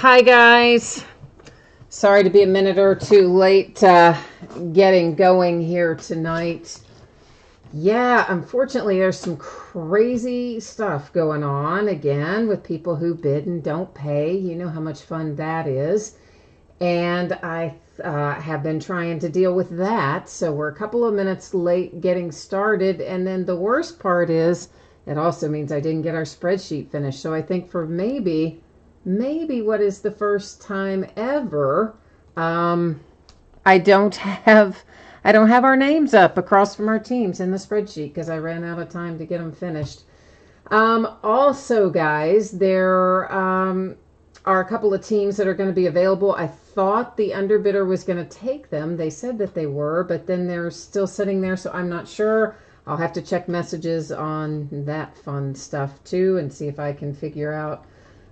Hi guys, sorry to be a minute or two late getting going here tonight. Yeah, unfortunately there's some crazy stuff going on again with people who bid and don't pay. You know how much fun that is. And I have been trying to deal with that, so we're a couple of minutes late getting started. And then the worst part is it also means I didn't get our spreadsheet finished. So I think for maybe what is the first time ever, I don't have our names up across from our teams in the spreadsheet because I ran out of time to get them finished. Also, guys, there are a couple of teams that are going to be available. I thought the underbidder was going to take them. They said that they were, but then they're still sitting there, so I'm not sure. I'll have to check messages on that fun stuff too and see if I can figure out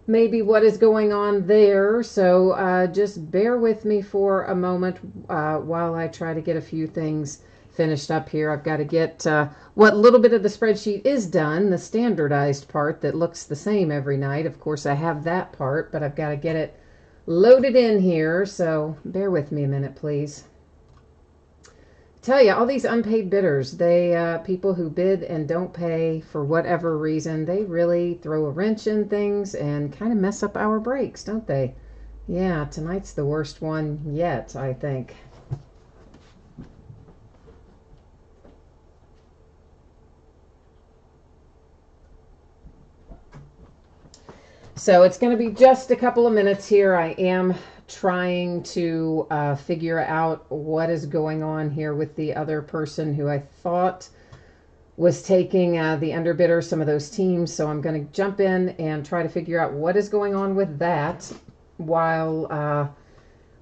maybe what is going on there. So just bear with me for a moment while I try to get a few things finished up here. I've got to get what little bit of the spreadsheet is done, the standardized part that looks the same every night. Of course, I have that part, but I've got to get it loaded in here. So bear with me a minute, please. Tell you, all these unpaid bidders, they people who bid and don't pay for whatever reason, they really throw a wrench in things and kind of mess up our breaks, don't they? Yeah, tonight's the worst one yet, I think. So it's going to be just a couple of minutes here. I am trying to figure out what is going on here with the other person who I thought was taking the underbidder, some of those teams. So I'm going to jump in and try to figure out what is going on with that while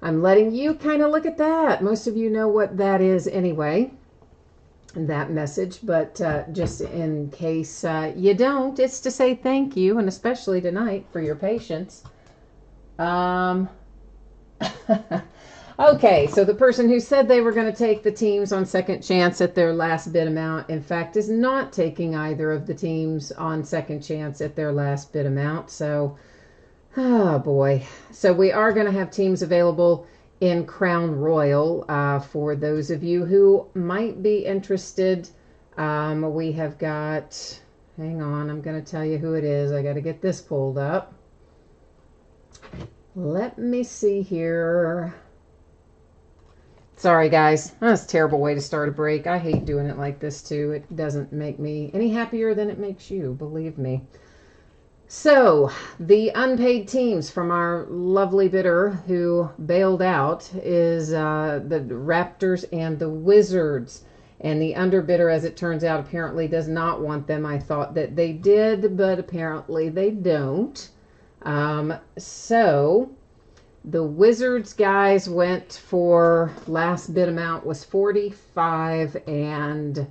I'm letting you kind of look at that. Most of you know what that is anyway, that message, but just in case you don't, it's to say thank you, and especially tonight for your patience. Okay, so the person who said they were going to take the teams on second chance at their last bid amount, in fact, is not taking either of the teams on second chance at their last bid amount. So, oh boy. So we are going to have teams available in Crown Royal for those of you who might be interested. We have got, hang on, I'm going to tell you who it is. I got to get this pulled up. Let me see here. Sorry, guys. That's a terrible way to start a break. I hate doing it like this, too. It doesn't make me any happier than it makes you, believe me. So, the unpaid teams from our lovely bidder who bailed out is the Raptors and the Wizards. And the underbidder, as it turns out, apparently does not want them. I thought that they did, but apparently they don't. So the Wizards guys went for, last bid amount was 45, and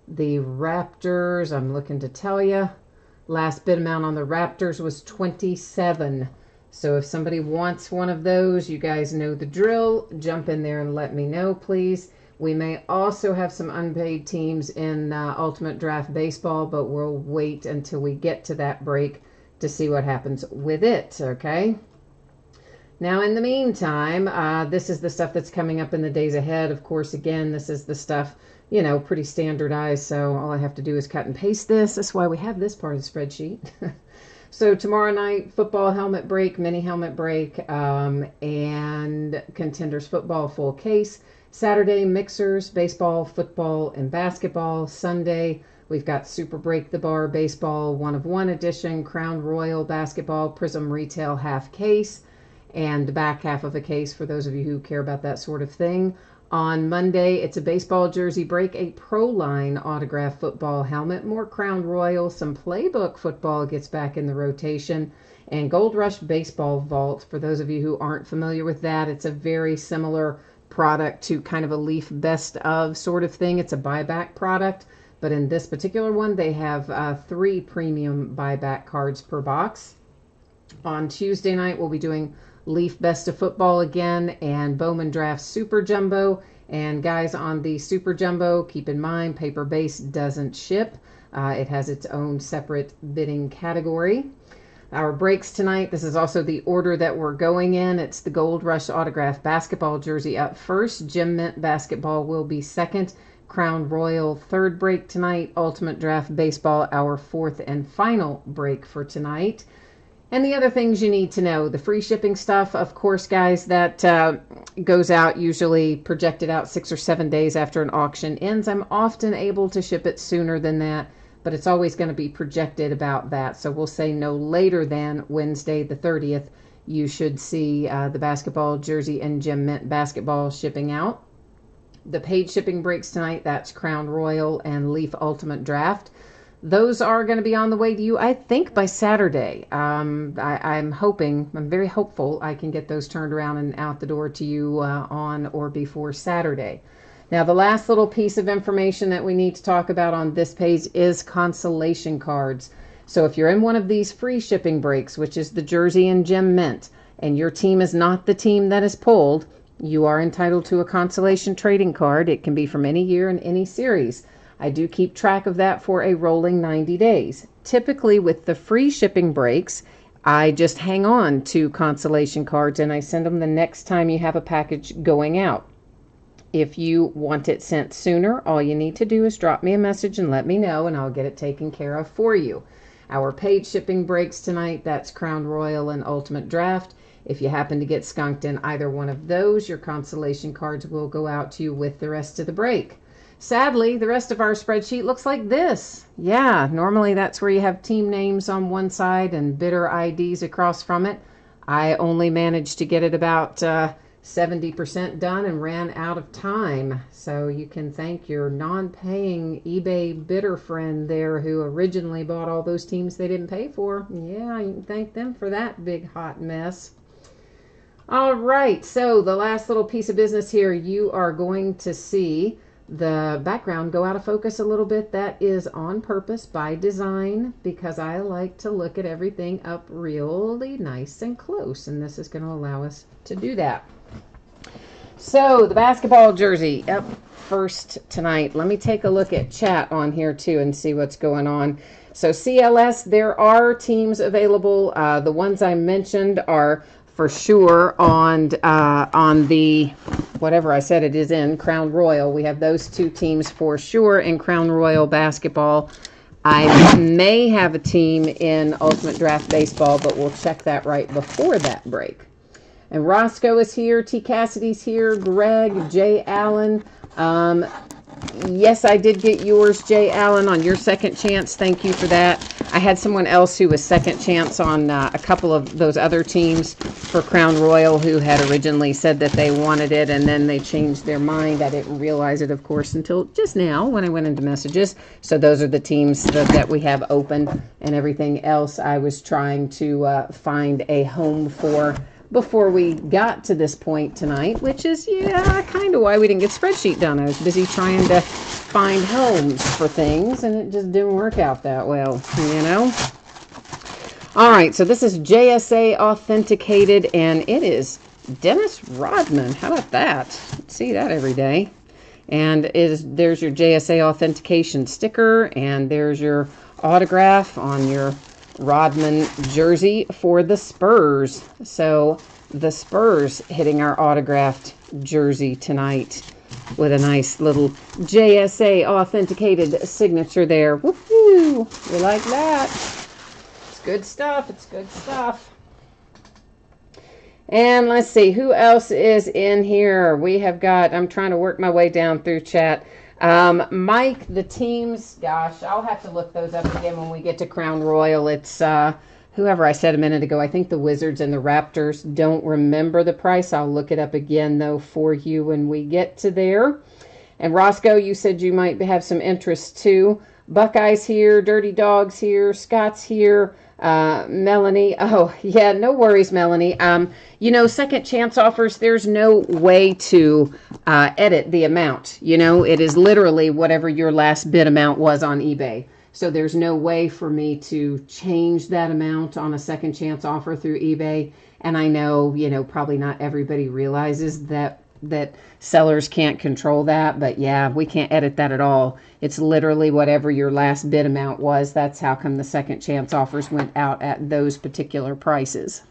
the Raptors, I'm looking to tell you, last bid amount on the Raptors was 27. So if somebody wants one of those, you guys know the drill. Jump in there and let me know, please. We may also have some unpaid teams in Ultimate Draft Baseball, but we'll wait until we get to that break to see what happens with it, okay? Now, in the meantime, this is the stuff that's coming up in the days ahead. Of course, again, this is the stuff, you know, pretty standardized, so all I have to do is cut and paste this. That's why we have this part of the spreadsheet. So tomorrow night, football helmet break, mini helmet break, and Contenders football full case. Saturday, mixers, baseball, football, and basketball. Sunday, we've got Super Break the Bar Baseball 1-of-1 edition, Crown Royal Basketball, Prism Retail half case, and the back half of a case for those of you who care about that sort of thing. On Monday, it's a baseball jersey break, a Pro Line autograph football helmet, more Crown Royal, some Playbook football gets back in the rotation, and Gold Rush Baseball Vault. For those of you who aren't familiar with that, it's a very similar product to kind of a Leaf Best Of sort of thing. It's a buyback product, but in this particular one, they have 3 premium buyback cards per box. On Tuesday night, we'll be doing Leaf Best of Football again and Bowman Draft Super Jumbo. And guys, on the Super Jumbo, keep in mind, paper base doesn't ship. It has its own separate bidding category. Our breaks tonight, this is also the order that we're going in. It's the Gold Rush Autograph Basketball jersey up first. Gem Mint Basketball will be second. Crown Royal third break tonight. Ultimate Draft Baseball, our fourth and final break for tonight. And the other things you need to know, the free shipping stuff, of course, guys, that goes out usually projected out 6 or 7 days after an auction ends. I'm often able to ship it sooner than that, but it's always going to be projected about that. So we'll say no later than Wednesday the 30th, you should see the basketball jersey and Gem Mint basketball shipping out. The paid shipping breaks tonight, that's Crown Royal and Leaf Ultimate Draft. Those are going to be on the way to you, I think, by Saturday. I'm very hopeful I can get those turned around and out the door to you on or before Saturday. Now, the last little piece of information that we need to talk about on this page is consolation cards. So if you're in one of these free shipping breaks, which is the jersey and Gem Mint, and your team is not the team that is pulled, you are entitled to a consolation trading card. It can be from any year and any series. I do keep track of that for a rolling 90 days. Typically with the free shipping breaks, I just hang on to consolation cards and I send them the next time you have a package going out. If you want it sent sooner, all you need to do is drop me a message and let me know and I'll get it taken care of for you. Our paid shipping breaks tonight, that's Crown Royal and Ultimate Draft. If you happen to get skunked in either one of those, your consolation cards will go out to you with the rest of the break. Sadly, the rest of our spreadsheet looks like this. Yeah, normally that's where you have team names on one side and bidder IDs across from it. I only managed to get it about 70% done and ran out of time. So you can thank your non-paying eBay bidder friend there who originally bought all those teams they didn't pay for. Yeah, you can thank them for that big hot mess. All right, so the last little piece of business here, you are going to see the background go out of focus a little bit. That is on purpose by design because I like to look at everything up really nice and close, and this is going to allow us to do that. So the basketball jersey up first tonight. Let me take a look at chat on here too and see what's going on. So CLS, there are teams available. The ones I mentioned are for sure on the whatever I said it is in Crown Royal. We have those two teams for sure in Crown Royal basketball. I may have a team in Ultimate Draft Baseball, but we'll check that right before that break. And Roscoe is here, T. Cassidy's here, Greg, Jay Allen. Yes, I did get yours, Jay Allen, on your second chance. Thank you for that. I had someone else who was second chance on a couple of those other teams for Crown Royal who had originally said that they wanted it, and then they changed their mind. I didn't realize it, of course, until just now when I went into messages. So those are the teams that we have open, and everything else I was trying to find a home for before we got to this point tonight, which is, yeah, kind of why we didn't get spreadsheet done. I was busy trying to find homes for things, and it just didn't work out that well, you know? All right, so this is JSA authenticated, and it is Dennis Rodman. How about that? See that every day. And there's your JSA authentication sticker, and there's your autograph on your Rodman jersey for the Spurs. So the Spurs hitting our autographed jersey tonight with a nice little JSA authenticated signature there. Woohoo! We like that. It's good stuff. It's good stuff. And let's see, who else is in here? We have got, I'm trying to work my way down through chat. Mike, the teams, gosh, I'll have to look those up again when we get to Crown Royal. It's whoever I said a minute ago. I think the Wizards and the Raptors. Don't remember the price. I'll look it up again, though, for you when we get to there. And Roscoe, you said you might have some interest, too. Buckeyes here, Dirty Dogs here, Scott's here. Melanie, oh yeah, no worries, Melanie. You know, second chance offers, there's no way to edit the amount. You know, it is literally whatever your last bid amount was on eBay. So there's no way for me to change that amount on a second chance offer through eBay. And I know, you know, probably not everybody realizes that that sellers can't control that, but yeah, we can't edit that at all. It's literally whatever your last bid amount was. That's how come the second chance offers went out at those particular prices.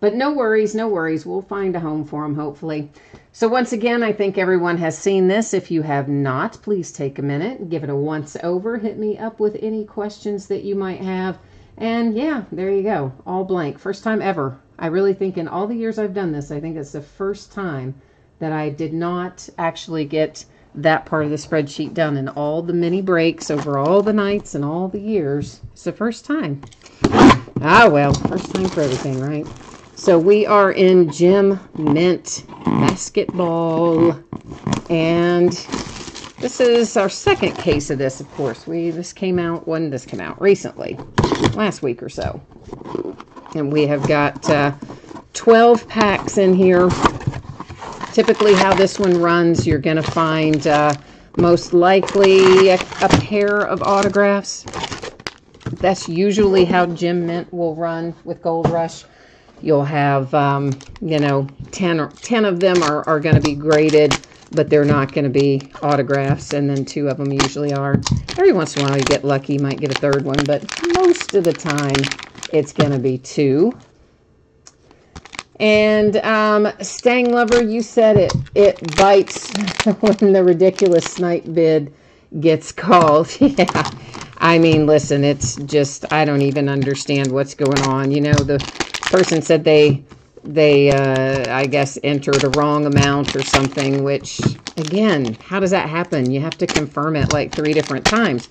But no worries, no worries. We'll find a home for them, hopefully. So once again, I think everyone has seen this. If you have not, please take a minute, give it a once over, hit me up with any questions that you might have. And yeah, there you go, all blank. First time ever. I really think in all the years I've done this, I think it's the first time that I did not actually get that part of the spreadsheet done in all the mini breaks over all the nights and all the years. It's the first time. Ah, well, first time for everything, right? So we are in Gem Mint Basketball, and this is our second case of this, of course. This came out recently, last week or so. And we have got 12 packs in here. Typically how this one runs, you're going to find most likely a pair of autographs. That's usually how Gem Mint will run with Gold Rush. You'll have, 10 of them are going to be graded, but they're not going to be autographs, and then 2 of them usually are. Every once in a while you get lucky, you might get a third one, but most of the time it's going to be 2. And Stang Lover, you said it bites when the ridiculous snipe bid gets called. Yeah, I mean, listen, it's just, I don't even understand what's going on. You know, the person said they I guess entered a wrong amount or something, which again, how does that happen? You have to confirm it like 3 different times.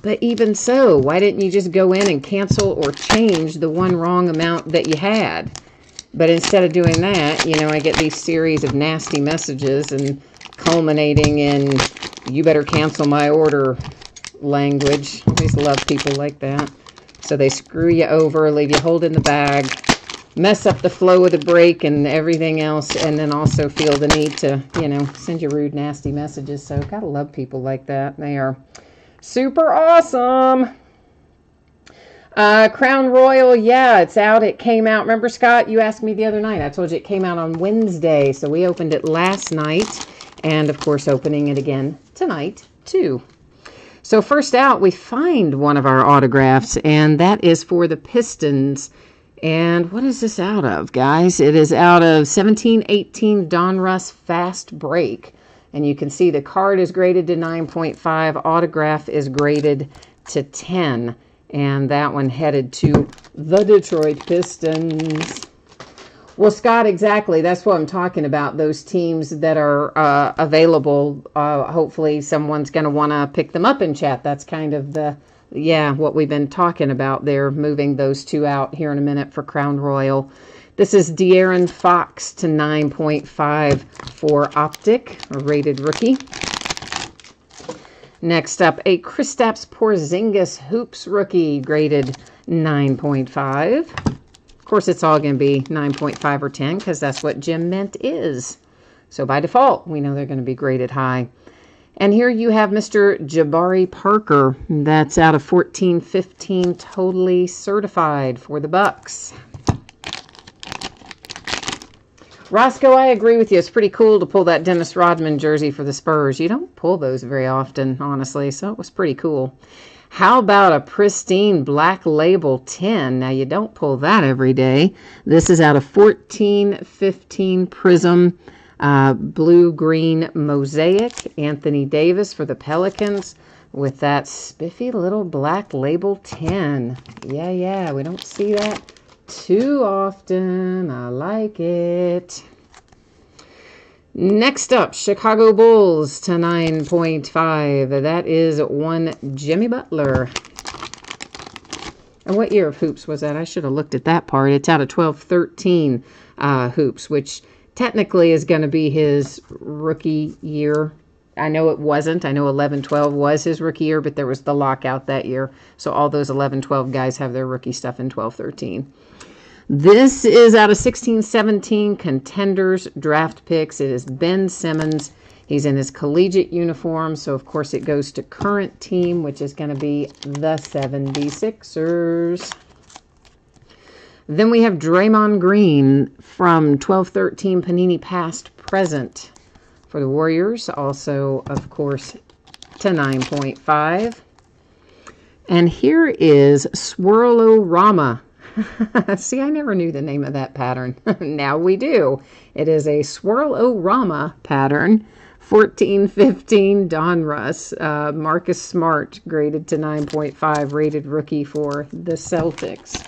But even so, why didn't you just go in and cancel or change the one wrong amount that you had? But instead of doing that, you know, I get these series of nasty messages and culminating in you better cancel my order language. I always love people like that. So they screw you over, leave you holding the bag, mess up the flow of the break and everything else, and then also feel the need to, you know, send you rude, nasty messages. So gotta love people like that. They are super awesome. Crown Royal, yeah, it's out. It came out. Remember, Scott, you asked me the other night. I told you it came out on Wednesday. So we opened it last night. And, of course, opening it again tonight, too. So first out, we find one of our autographs. And that is for the Pistons. And what is this out of, guys? It is out of 1718 Donruss Fast Break. And you can see the card is graded to 9.5. Autograph is graded to 10. And that one headed to the Detroit Pistons. Well, Scott, exactly. That's what I'm talking about. Those teams that are available. Hopefully someone's going to want to pick them up in chat. That's kind of what we've been talking about there. Moving those 2 out here in a minute for Crown Royal. This is De'Aaron Fox to 9.5 for Optic, a rated rookie. Next up, a Kristaps Porzingis Hoops rookie, graded 9.5. Of course, it's all going to be 9.5 or 10 because that's what Gem Mint is. So by default, we know they're going to be graded high. And here you have Mr. Jabari Parker. That's out of 1415, totally certified for the Bucks. Roscoe, I agree with you. It's pretty cool to pull that Dennis Rodman jersey for the Spurs. You don't pull those very often, honestly, so it was pretty cool. How about a pristine Black Label 10? Now, you don't pull that every day. This is out of 1415 Prism Blue-Green Mosaic. Anthony Davis for the Pelicans with that spiffy little Black Label 10. Yeah, we don't see that too often. I like it. Next up, Chicago Bulls to 9.5. That is one Jimmy Butler. And what year of hoops was that? I should have looked at that part. It's out of 12-13 hoops, which technically is going to be his rookie year. I know it wasn't. I know 11-12 was his rookie year, but there was the lockout that year. So all those 11-12 guys have their rookie stuff in 12-13. This is out of 16-17 Contenders draft picks. It is Ben Simmons. He's in his collegiate uniform, so of course it goes to current team, which is going to be the 76ers. Then we have Draymond Green from 12-13 Panini Past present for the Warriors. Also, of course, to 9.5. And here is Swirl-O-Rama. See, I never knew the name of that pattern. Now we do. It is a Swirl-O-Rama pattern. 14-15 Donruss. Marcus Smart graded to 9.5, rated rookie for the Celtics.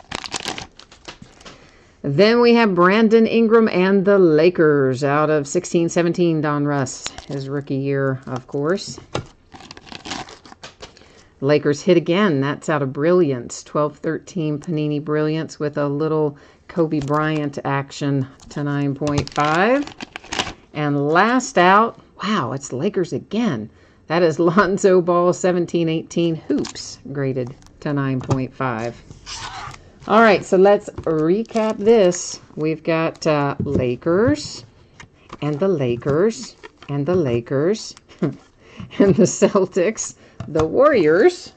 Then we have Brandon Ingram and the Lakers out of 16-17 Donruss, his rookie year, of course. Lakers hit again. That's out of Brilliance. 12-13 Panini Brilliance with a little Kobe Bryant action to 9.5. And last out, wow, it's Lakers again. That is Lonzo Ball 17-18 Hoops, graded to 9.5. All right, so let's recap this. We've got Lakers and the Lakers and the Lakers and the Celtics, the Warriors,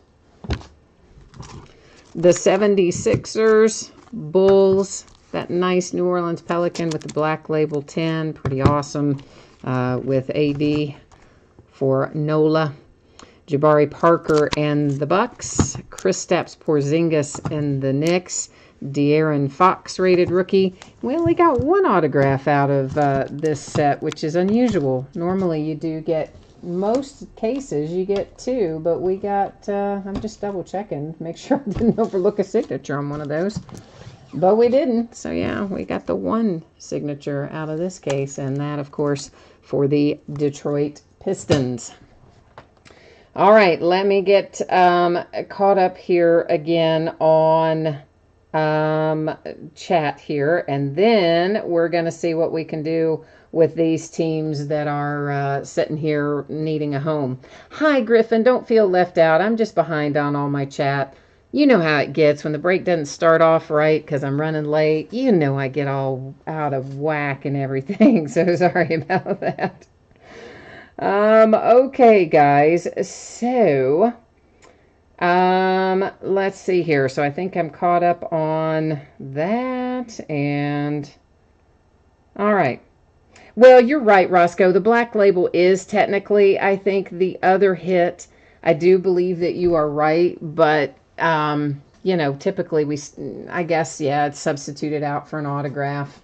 the 76ers, Bulls, that nice New Orleans Pelican with the black label 10, pretty awesome, with AD for Nola, Jabari Parker and the Bucks, Kristaps Porzingis and the Knicks, De'Aaron Fox rated rookie. We only got one autograph out of this set, which is unusual. Normally you do get, most cases you get two, but we got, I'm just double checking, make sure I didn't overlook a signature on one of those. But we didn't, so yeah, we got the one signature out of this case, and that, of course, for the Detroit Pistons. All right, let me get caught up here again on chat here, and then we're going to see what we can do with these teams that are sitting here needing a home. Hi, Griffin. Don't feel left out. I'm just behind on all my chat. You know how it gets when the break doesn't start off right because I'm running late. You know I get all out of whack and everything, so sorry about that. Okay, guys. So, let's see here. So I think I'm caught up on that, and all right. Well, you're right, Roscoe. The black label is technically, I think, the other hit. I do believe that you are right, but, you know, typically I guess, yeah, it's substituted out for an autograph.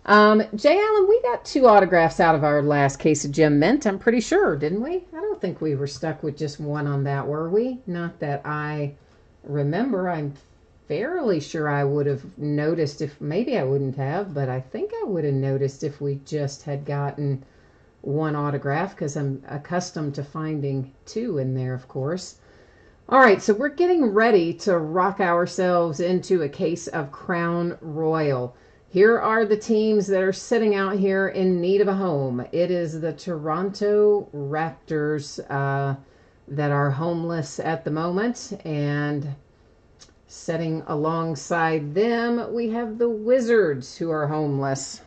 Jay Allen, we got two autographs out of our last case of Gem Mint, I'm pretty sure, didn't we? I don't think we were stuck with just one on that, were we? Not that I remember. I'm fairly sure I would have noticed if, maybe I wouldn't have, but I think I would have noticed if we just had gotten one autograph, because I'm accustomed to finding two in there, of course. All right, so we're getting ready to rock ourselves into a case of Crown Royal. Here are the teams that are sitting out here in need of a home. It is the Toronto Raptors that are homeless at the moment, and sitting alongside them, we have the Wizards who are homeless.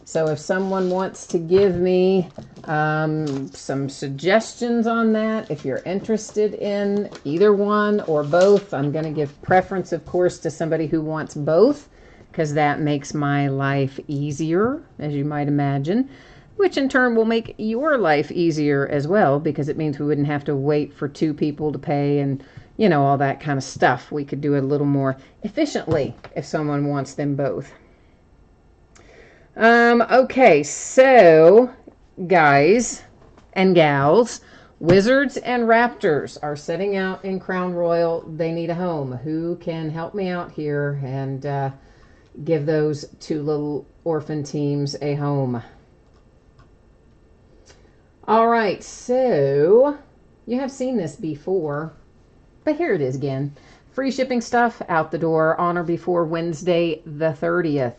So if someone wants to give me some suggestions on that, if you're interested in either one or both, I'm going to give preference, of course, to somebody who wants both, because that makes my life easier, as you might imagine, which in turn will make your life easier as well, because it means we wouldn't have to wait for two people to pay and, you know, all that kind of stuff. We could do it a little more efficiently if someone wants them both. Okay, so guys and gals, Wizards and Raptors are setting out in Crown Royal. They need a home. Who can help me out here and give those two little orphan teams a home? All right, so you have seen this before, but here it is again. Free shipping stuff out the door on or before Wednesday the 30th.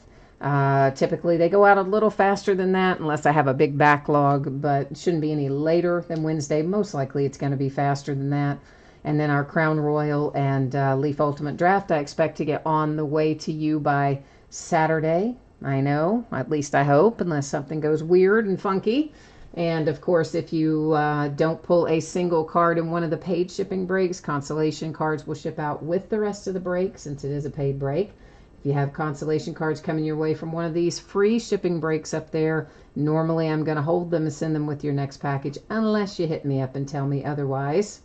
Typically they go out a little faster than that unless I have a big backlog, but it shouldn't be any later than Wednesday. Most likely it's going to be faster than that. And then our Crown Royal and Leaf Ultimate Draft, I expect to get on the way to you by Saturday. I know, at least I hope, unless something goes weird and funky. And of course, if you don't pull a single card in one of the paid shipping breaks, consolation cards will ship out with the rest of the break, since it is a paid break. If If you have consolation cards coming your way from one of these free shipping breaks up there, normally I'm going to hold them and send them with your next package unless you hit me up and tell me otherwise.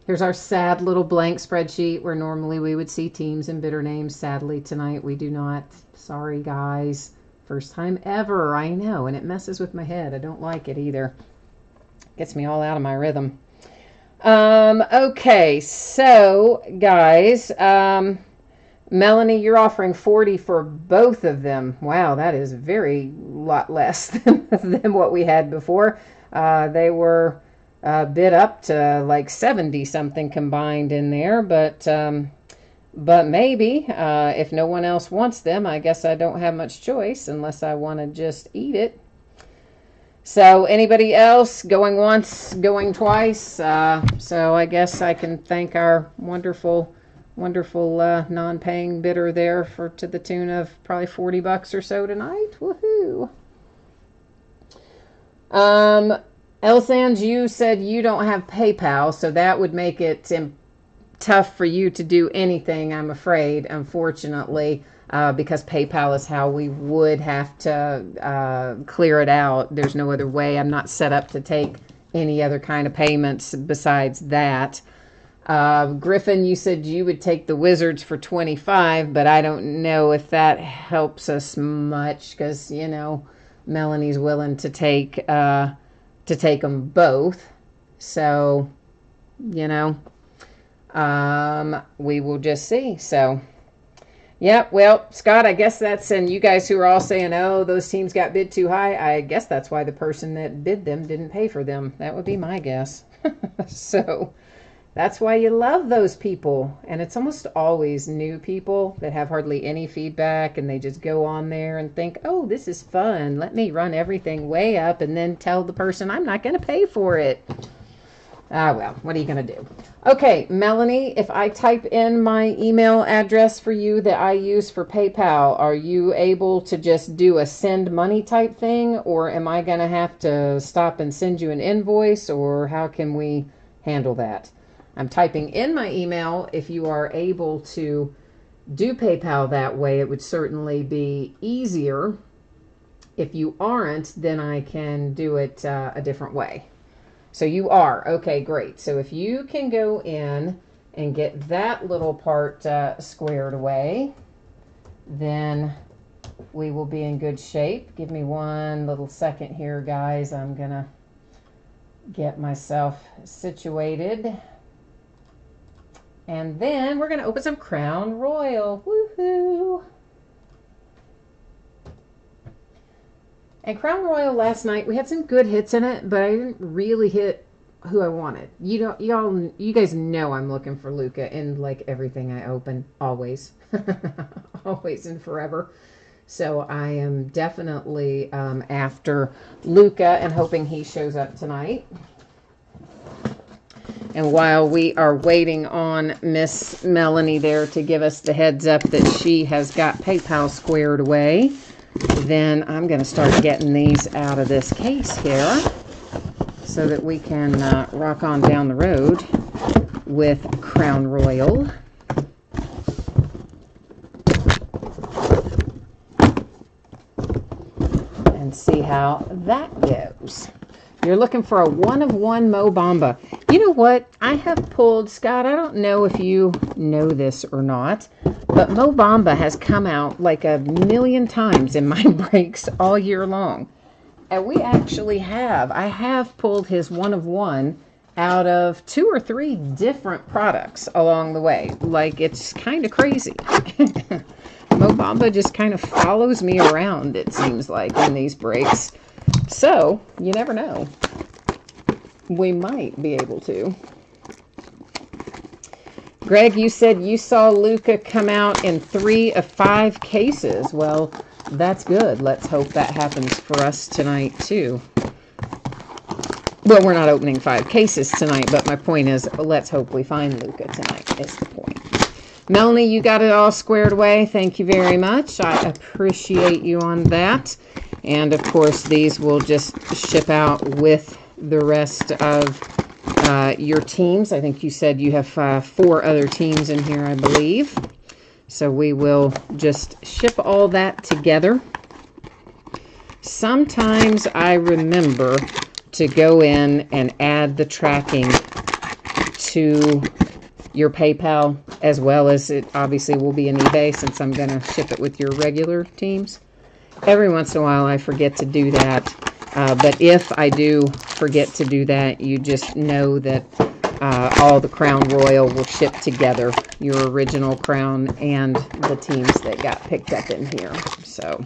Here's our sad little blank spreadsheet where normally we would see teams and bidder names. Sadly, tonight we do not. Sorry, guys. First time ever, I know, and it messes with my head. I don't like it either. Gets me all out of my rhythm. Okay, so, guys, Melanie, you're offering 40 for both of them. Wow, that is very lot less than what we had before. They were bid up to like 70 something combined in there, but maybe if no one else wants them, I guess I don't have much choice unless I want to just eat it. So anybody else going once, going twice? So I guess I can thank our wonderful non-paying bidder there to the tune of probably $40 or so tonight. Woohoo! Elsans, you said you don't have PayPal, so that would make it tough for you to do anything, I'm afraid, unfortunately, because PayPal is how we would have to clear it out. There's no other way. I'm not set up to take any other kind of payments besides that. Griffin, you said you would take the Wizards for 25, but I don't know if that helps us much because, you know, Melanie's willing to take them both. So, you know, we will just see. So, yeah, well, Scott, I guess that's, and you guys who are all saying, oh, those teams got bid too high, I guess that's why the person that bid them didn't pay for them. That would be my guess. So, that's why you love those people. And it's almost always new people that have hardly any feedback and they just go on there and think, oh, this is fun. Let me run everything way up and then tell the person I'm not going to pay for it. Ah, well, what are you going to do? Okay, Melanie, if I type in my email address for you that I use for PayPal, are you able to just do a send money type thing? Or am I going to have to stop and send you an invoice? Or how can we handle that? I'm typing in my email. If you are able to do PayPal that way, it would certainly be easier. If you aren't, then I can do it a different way. So you are. Okay, great. So if you can go in and get that little part squared away, then we will be in good shape. Give me one little second here, guys. I'm going to get myself situated. And then we're going to open some Crown Royal. Woohoo! And Crown Royal last night, we had some good hits in it, but I didn't really hit who I wanted. You guys know I'm looking for Luca in like everything I open, always. Always and forever. So I am definitely after Luca and hoping he shows up tonight. And while we are waiting on Miss Melanie there to give us the heads up that she has got PayPal squared away, then I'm going to start getting these out of this case here so that we can rock on down the road with Crown Royal. And see how that goes. You're looking for a 1-of-1 Mo Bamba. You know what? I have pulled, Scott, I don't know if you know this or not, but Mo Bamba has come out like a million times in my breaks all year long. And we actually I have pulled his 1-of-1 out of 2 or 3 different products along the way. Like, it's kind of crazy. Mo Bamba just kind of follows me around, it seems like, in these breaks. So, you never know. We might be able to. Greg, you said you saw Luca come out in 3 of 5 cases. Well, that's good. Let's hope that happens for us tonight, too. Well, we're not opening 5 cases tonight, but my point is, let's hope we find Luca tonight, is the point. Melanie, you got it all squared away. Thank you very much. I appreciate you on that. And, of course, these will just ship out with the rest of your teams. I think you said you have 4 other teams in here, I believe. So we will just ship all that together. Sometimes I remember to go in and add the tracking to your PayPal, as well as it obviously will be in eBay since I'm going to ship it with your regular teams. Every once in a while I forget to do that, but if I do forget to do that, you just know that all the Crown Royal will ship together, your original Crown and the teams that got picked up in here. So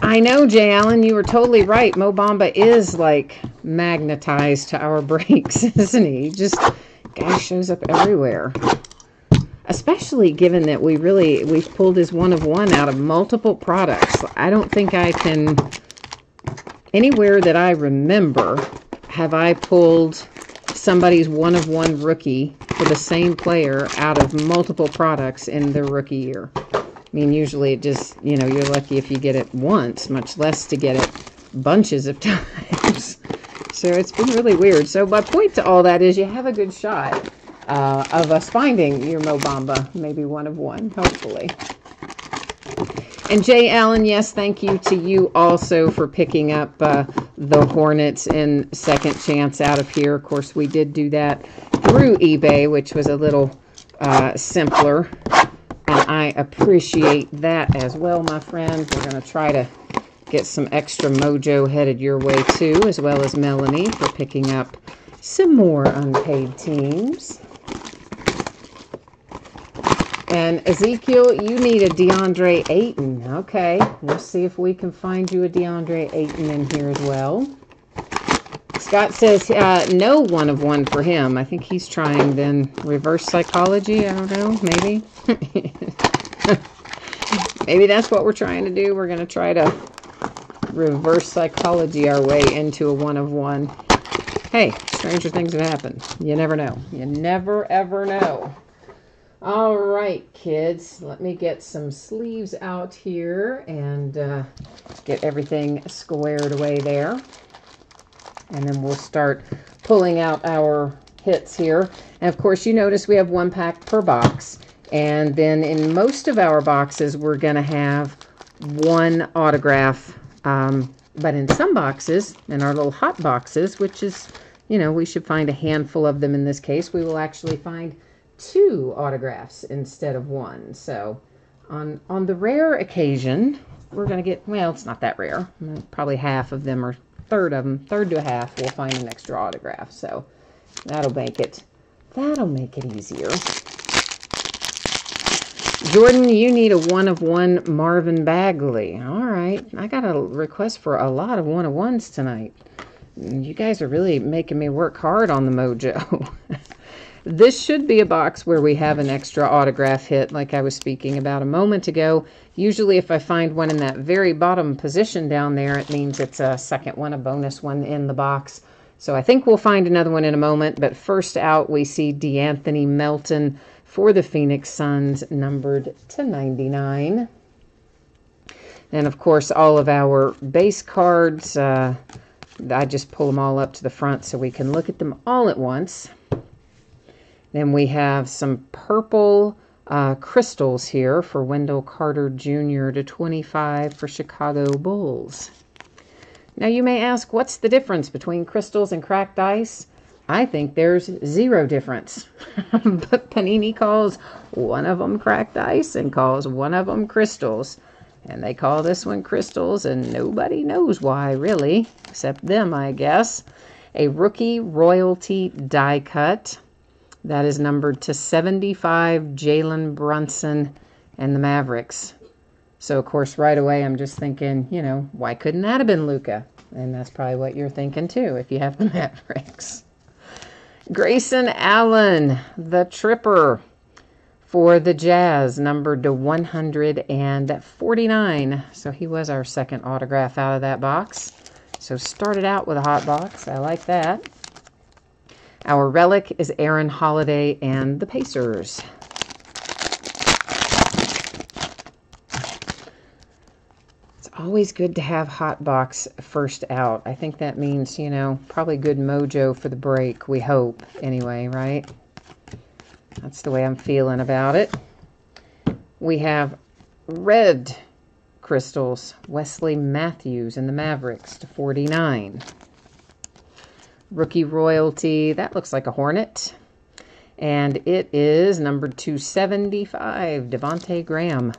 I know, Jay Allen, you were totally right. Mo Bamba is like magnetized to our breaks, isn't he? Just, guy shows up everywhere. Especially given that we've pulled his one of one out of multiple products. I don't think I can, anywhere that I remember, have I pulled somebody's one of one rookie for the same player out of multiple products in their rookie year. I mean, usually it just, you know, you're lucky if you get it once, much less to get it bunches of times. So it's been really weird. So my point to all that is you have a good shot of us finding your Mo Bamba, maybe one of one, hopefully. And Jay Allen, yes, thank you to you also for picking up the Hornets in Second Chance out of here. Of course, we did do that through eBay, which was a little simpler. And I appreciate that as well, my friend. We're going to try to get some extra mojo headed your way too, as well as Melanie for picking up some more unpaid teams. And Ezekiel, you need a DeAndre Ayton. Okay, we'll see if we can find you a DeAndre Ayton in here as well. Scott says no one of one for him. I think he's trying then reverse psychology. I don't know, maybe. Maybe that's what we're trying to do. We're going to try to reverse psychology our way into a one of one. Hey, stranger things have happened. You never know. You never ever know. All right, kids. Let me get some sleeves out here and get everything squared away there. And then we'll start pulling out our hits here. And of course, you notice we have one pack per box. And then in most of our boxes, we're going to have one autograph. But in some boxes, in our little hot boxes, which is, you know, we should find a handful of them in this case, we will actually find 2 autographs instead of 1. So on the rare occasion, we're going to get, well, it's not that rare. Probably half of them or third to a half, we'll find an extra autograph. So that'll make it easier. Jordan, you need a one of one Marvin Bagley. All right. I got a request for a lot of one of ones tonight. You guys are really making me work hard on the mojo. This should be a box where we have an extra autograph hit like I was speaking about a moment ago. Usually if I find one in that very bottom position down there, it means it's a second one, a bonus one in the box. So I think we'll find another one in a moment. But first out, we see DeAnthony Melton for the Phoenix Suns, numbered to 99. And of course, all of our base cards, I just pull them all up to the front so we can look at them all at once. Then we have some purple crystals here for Wendell Carter Jr. to 25 for Chicago Bulls. Now you may ask, what's the difference between crystals and cracked ice? I think there's zero difference. But Panini calls one of them cracked ice and calls one of them crystals. And they call this one crystals, and nobody knows why, really, except them, I guess. A rookie royalty die cut. That is numbered to 75, Jalen Brunson and the Mavericks. So, of course, right away I'm just thinking, you know, why couldn't that have been Luka? And that's probably what you're thinking, too, if you have the Mavericks. Grayson Allen, the Tripper for the Jazz, numbered to 149. So he was our second autograph out of that box. So started out with a hot box. I like that. Our relic is Aaron Holiday and the Pacers. It's always good to have hot box first out. I think that means, you know, probably good mojo for the break, we hope, anyway, right? That's the way I'm feeling about it. We have red crystals, Wesley Matthews and the Mavericks to 49. Rookie royalty, that looks like a Hornet. And it is number 275, Devontae Graham.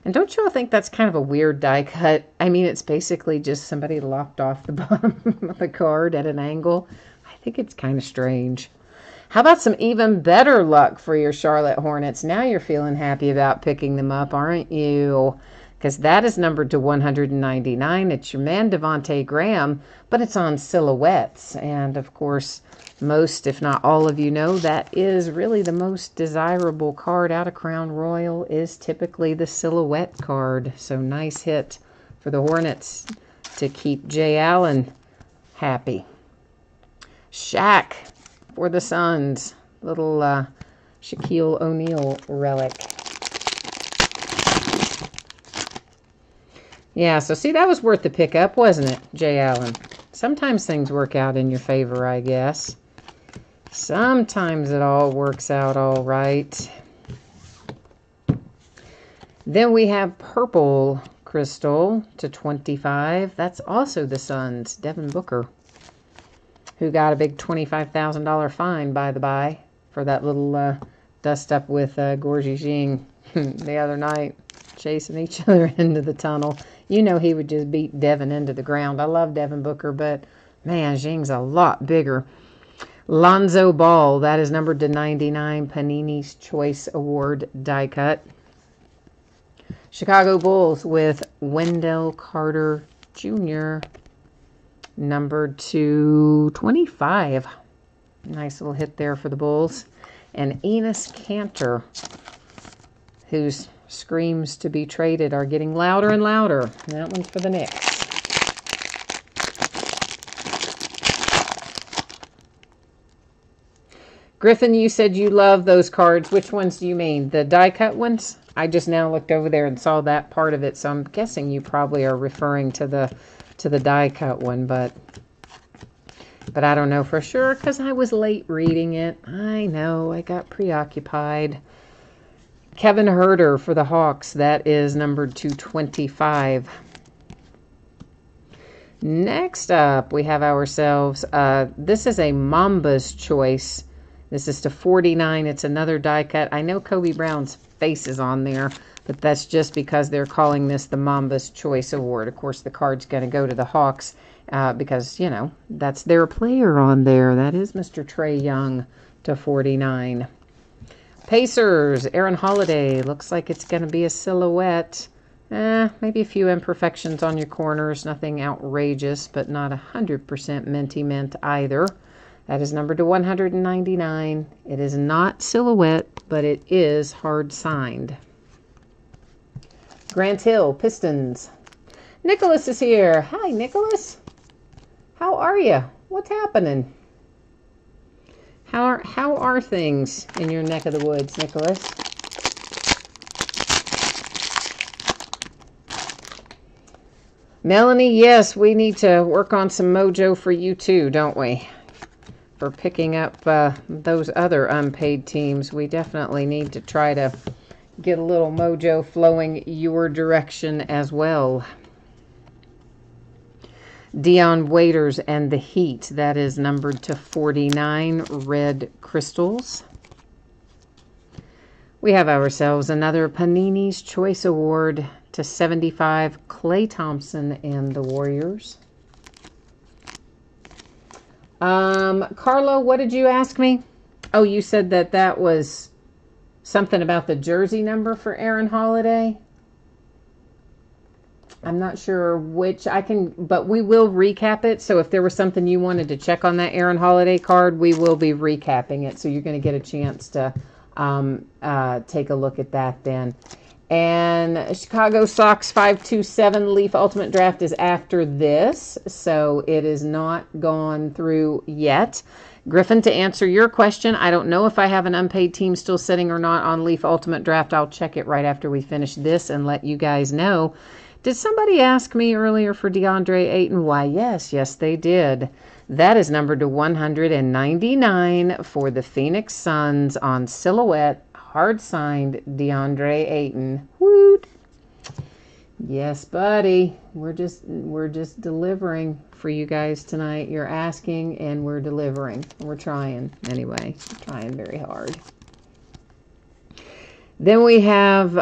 And don't you all think that's kind of a weird die cut? I mean, it's basically just somebody lopped off the bottom of the card at an angle. I think it's kind of strange. How about some even better luck for your Charlotte Hornets? Now you're feeling happy about picking them up, aren't you? Because that is numbered to 199. It's your man, Devontae Graham, but it's on silhouettes. And, of course, most, if not all of you know, that is really the most desirable card out of Crown Royal is typically the silhouette card. So nice hit for the Hornets to keep Jay Allen happy. Shaq for the Suns. Little Shaquille O'Neal relic. Yeah, so see, that was worth the pickup, wasn't it, Jay Allen? Sometimes things work out in your favor, I guess. Sometimes it all works out all right. Then we have purple crystal to 25. That's also the Suns, Devin Booker, who got a big $25,000 fine, by the by, for that little dust-up with Gorgie Jing the other night, chasing each other into the tunnel. You know he would just beat Devin into the ground. I love Devin Booker, but, man, Jing's a lot bigger. Lonzo Ball, that is numbered to 99, Panini's Choice Award die cut. Chicago Bulls with Wendell Carter Jr., numbered to 25. Nice little hit there for the Bulls. And Enes Kanter, whose screams to be traded are getting louder and louder. That one's for the Knicks. Griffin, you said you love those cards. Which ones do you mean? The die cut ones? I just now looked over there and saw that part of it, so I'm guessing you probably are referring to the die cut one, but I don't know for sure because I was late reading it. I know, I got preoccupied. Kevin Huerter for the Hawks, that is numbered to 25. Next up, we have ourselves, this is a Mamba's Choice. This is to 49. It's another die cut. I know Kobe Brown's face is on there, but that's just because they're calling this the Mamba's Choice Award. Of course, the card's going to go to the Hawks because, you know, that's their player on there. That is Mr. Trae Young to 49. Pacers, Aaron Holiday. Looks like it's going to be a silhouette. Maybe a few imperfections on your corners. Nothing outrageous, but not 100% minty mint either. That is numbered to 199. It is not silhouette, but it is hard signed. Grant Hill, Pistons. Nicholas is here. Hi, Nicholas. How are you? What's happening? How are things in your neck of the woods, Nicholas? Melanie, yes, we need to work on some mojo for you too, don't we? For picking up those other unpaid teams. We definitely need to try to get a little mojo flowing your direction as well. Dion Waiters and the Heat. That is numbered to 49, red crystals. We have ourselves another Panini's Choice Award to 75, Klay Thompson and the Warriors. Carlo, what did you ask me? Oh, you said that was something about the jersey number for Aaron Holiday. I'm not sure which but we will recap it. So if there was something you wanted to check on that Aaron Holiday card, we will be recapping it. So you're going to get a chance to take a look at that then. And Chicago Sox 527 Leaf Ultimate Draft is after this, so it is not gone through yet. Griffin, to answer your question, I don't know if I have an unpaid team still sitting or not on Leaf Ultimate Draft. I'll check it right after we finish this and let you guys know. Did somebody ask me earlier for DeAndre Ayton? Why, yes, they did. That is numbered to 199 for the Phoenix Suns on silhouette, hard signed DeAndre Ayton. Woot! Yes, buddy. We're just delivering for you guys tonight. You're asking and we're delivering. We're trying anyway. We're trying very hard. Then we have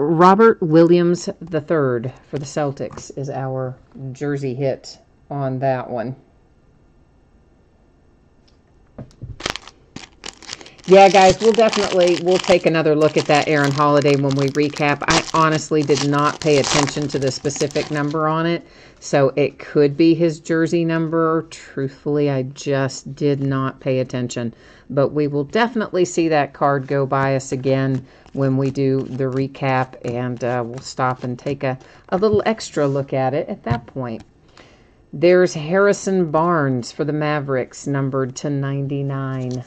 Robert Williams III for the Celtics is our jersey hit on that one. Yeah, guys, we'll take another look at that Aaron Holiday when we recap. I honestly did not pay attention to the specific number on it, so it could be his jersey number. Truthfully, I just did not pay attention. But we will definitely see that card go by us again when we do the recap, and we'll stop and take a little extra look at it at that point. There's Harrison Barnes for the Mavericks, numbered to 99.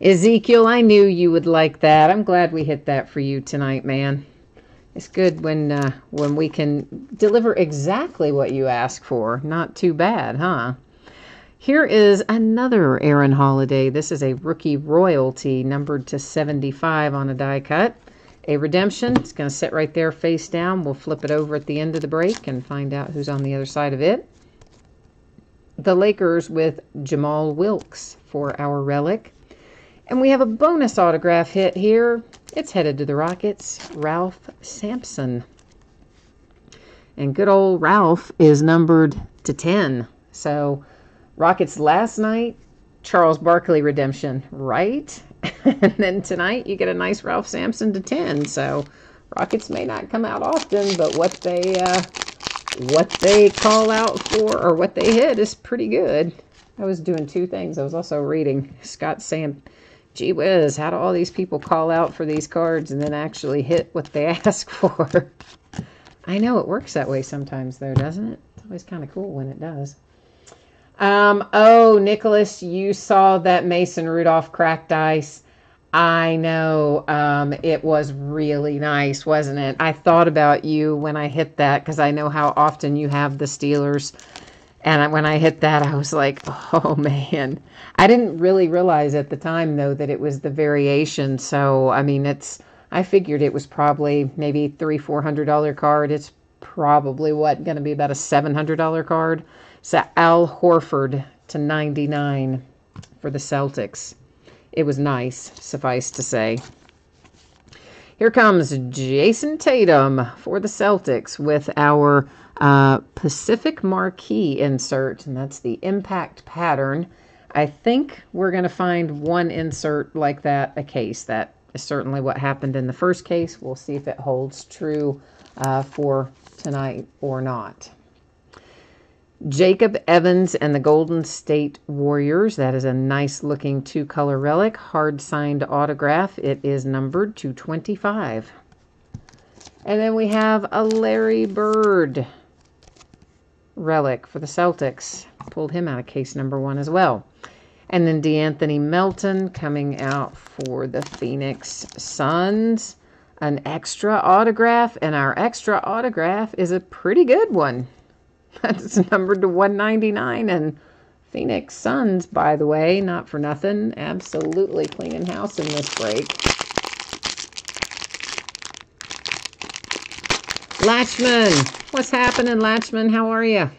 Ezekiel, I knew you would like that. I'm glad we hit that for you tonight, man. It's good when we can deliver exactly what you ask for. Not too bad, huh? Here is another Aaron Holiday. This is a rookie royalty, numbered to 75 on a die cut. A redemption. It's going to sit right there face down. We'll flip it over at the end of the break and find out who's on the other side of it. The Lakers with Jamal Wilkes for our relic. And we have a bonus autograph hit here. It's headed to the Rockets, Ralph Sampson. And good old Ralph is numbered to 10. So Rockets last night, Charles Barkley redemption, right? And then tonight you get a nice Ralph Sampson to 10. So Rockets may not come out often, but what they call out for or what they hit is pretty good. I was doing two things. I was also reading Scott saying, gee whiz, how do all these people call out for these cards and then actually hit what they ask for? I know it works that way sometimes, though, doesn't it? It's always kind of cool when it does. Oh, Nicholas, you saw that Mason Rudolph cracked ice. I know. It was really nice, wasn't it? I thought about you when I hit that because I know how often you have the Steelers. And when I hit that, I was like, oh, man. I didn't really realize at the time, though, that it was the variation. So, I mean, I figured it was probably maybe $300-400 card. It's probably, going to be about a $700 card. So, Al Horford to 99 for the Celtics. It was nice, suffice to say. Here comes Jason Tatum for the Celtics with our Pacific Marquee insert, and that's the impact pattern. I think we're going to find one insert like that a case. That is certainly what happened in the first case. We'll see if it holds true for tonight or not. Jacob Evans and the Golden State Warriors. That is a nice looking 2-color relic, hard signed autograph. It is numbered to 25. And then we have a Larry Bird relic for the Celtics. Pulled him out of case number 1 as well. And then DeAnthony Melton coming out for the Phoenix Suns. An extra autograph, and our extra autograph is a pretty good one. That's numbered to 199, and Phoenix Suns, by the way, not for nothing, absolutely cleaning house in this break. Latchman, what's happening, Latchman? How are you?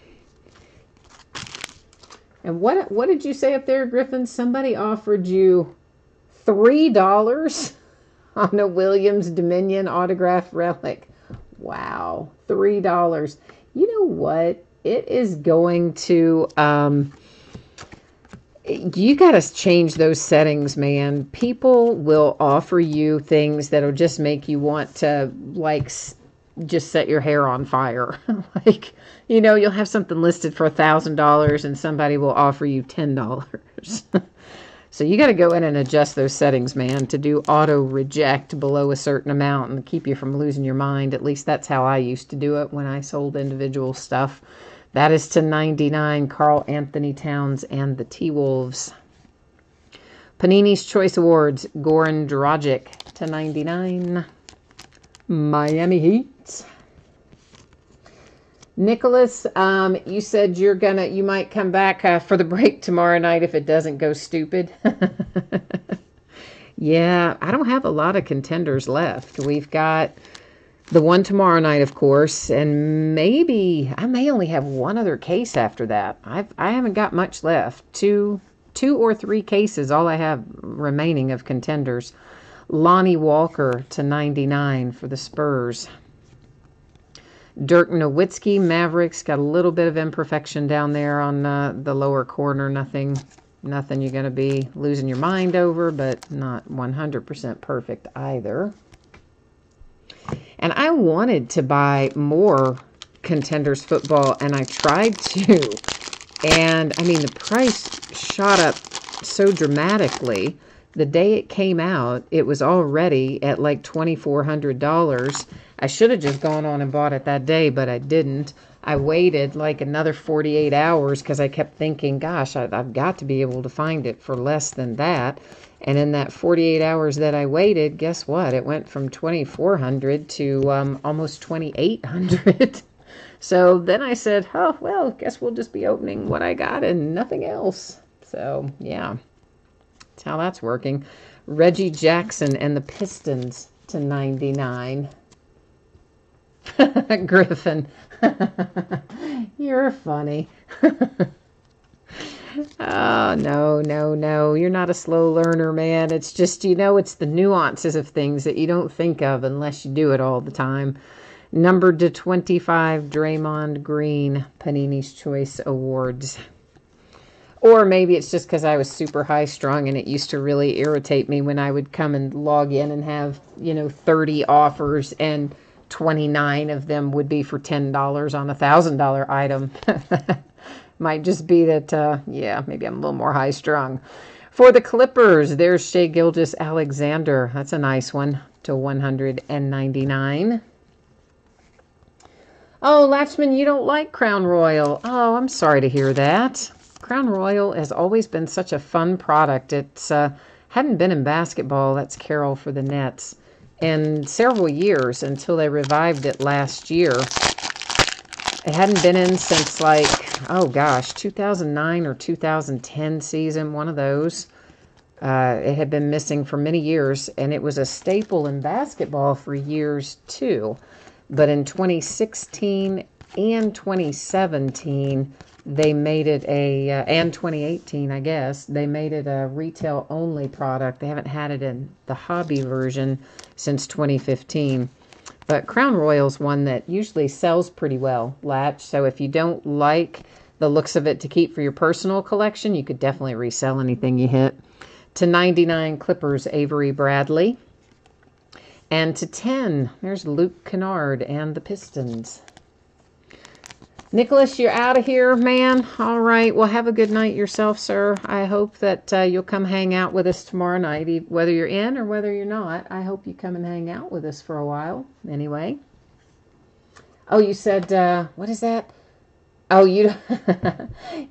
And what did you say up there, Griffin? Somebody offered you $3 on a Williams Dominion autograph relic. Wow, $3. You know what? It is going to, you got to change those settings, man. People will offer you things that'll just make you want to, like, just set your hair on fire. Like, you know, you'll have something listed for $1,000 and somebody will offer you $10. So you got to go in and adjust those settings, man, to do auto reject below a certain amount and keep you from losing your mind. At least that's how I used to do it when I sold individual stuff. That is to 99, Karl Anthony Towns and the T-Wolves. Panini's Choice Awards, Goran Dragic to 99. Miami Heat. Nicholas, you said you might come back for the break tomorrow night if it doesn't go stupid. Yeah, I don't have a lot of contenders left. We've got the one tomorrow night, of course, and maybe I may only have one other case after that. I haven't got much left. Two or three cases, all I have remaining of contenders. Lonnie Walker to 99 for the Spurs. Dirk Nowitzki, Mavericks, got a little bit of imperfection down there on the lower corner. Nothing you're going to be losing your mind over, but not 100% perfect either. And I wanted to buy more Contenders football, and I tried to. And, I mean, the price shot up so dramatically. The day it came out, it was already at like $2,400. I should have just gone on and bought it that day, but I didn't. I waited like another 48 hours because I kept thinking, gosh, I've got to be able to find it for less than that. And in that 48 hours that I waited, guess what? It went from $2,400 to almost $2,800. So then I said, oh, well, guess we'll just be opening what I got and nothing else. So, yeah. That's how that's working. Reggie Jackson and the Pistons to 99. Griffin. You're funny. Oh, no. You're not a slow learner, man. It's just, it's the nuances of things that you don't think of unless you do it all the time. Numbered to 25, Draymond Green, Panini's Choice Awards. Or maybe it's just because I was super high strung and it used to really irritate me when I would come and log in and have, 30 offers and 29 of them would be for $10 on a $1,000 item. Might just be that, maybe I'm a little more high strung. For the Clippers, there's Shai Gilgeous-Alexander. That's a nice one to 199. Oh, Latchman, you don't like Crown Royal. Oh, I'm sorry to hear that. Crown Royal has always been such a fun product. It's hadn't been in basketball. That's Carol for the Nets. In several years until they revived it last year. It hadn't been in since 2009 or 2010 season, one of those. It had been missing for many years, and it was a staple in basketball for years too. But in 2016 and 2017, they made it and 2018, I guess, they made it a retail-only product. They haven't had it in the hobby version since 2015. But Crown Royal's one that usually sells pretty well, Latch. So if you don't like the looks of it to keep for your personal collection, you could definitely resell anything you hit. To 99, Clippers, Avery Bradley. And to 10, there's Luke Kennard and the Pistons. Nicholas, you're out of here, man. All right. Well, have a good night yourself, sir. I hope that you'll come hang out with us tomorrow night, whether you're in or whether you're not. I hope you come and hang out with us for a while. Anyway. Oh, you said, what is that? Oh, you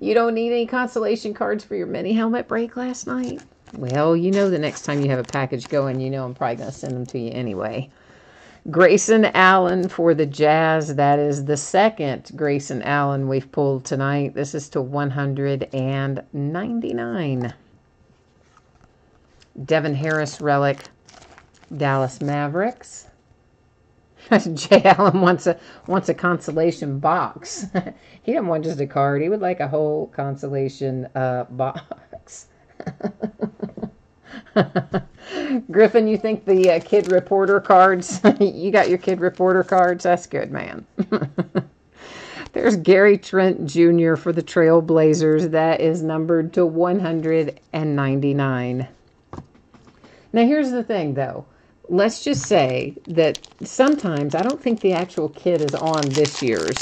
don't need any consolation cards for your mini helmet break last night? Well, the next time you have a package going, I'm probably going to send them to you anyway. Grayson Allen for the Jazz. That is the second Grayson Allen we've pulled tonight. This is to 199. Devin Harris relic, Dallas Mavericks. Jay Allen wants a consolation box. He didn't want just a card. He would like a whole consolation box. Griffin, you think the kid reporter cards, you got your kid reporter cards? That's good, man. There's Gary Trent Jr. for the Trailblazers. That is numbered to 199. Now, here's the thing, though. Let's just say that sometimes, I don't think the actual kid is on this year's,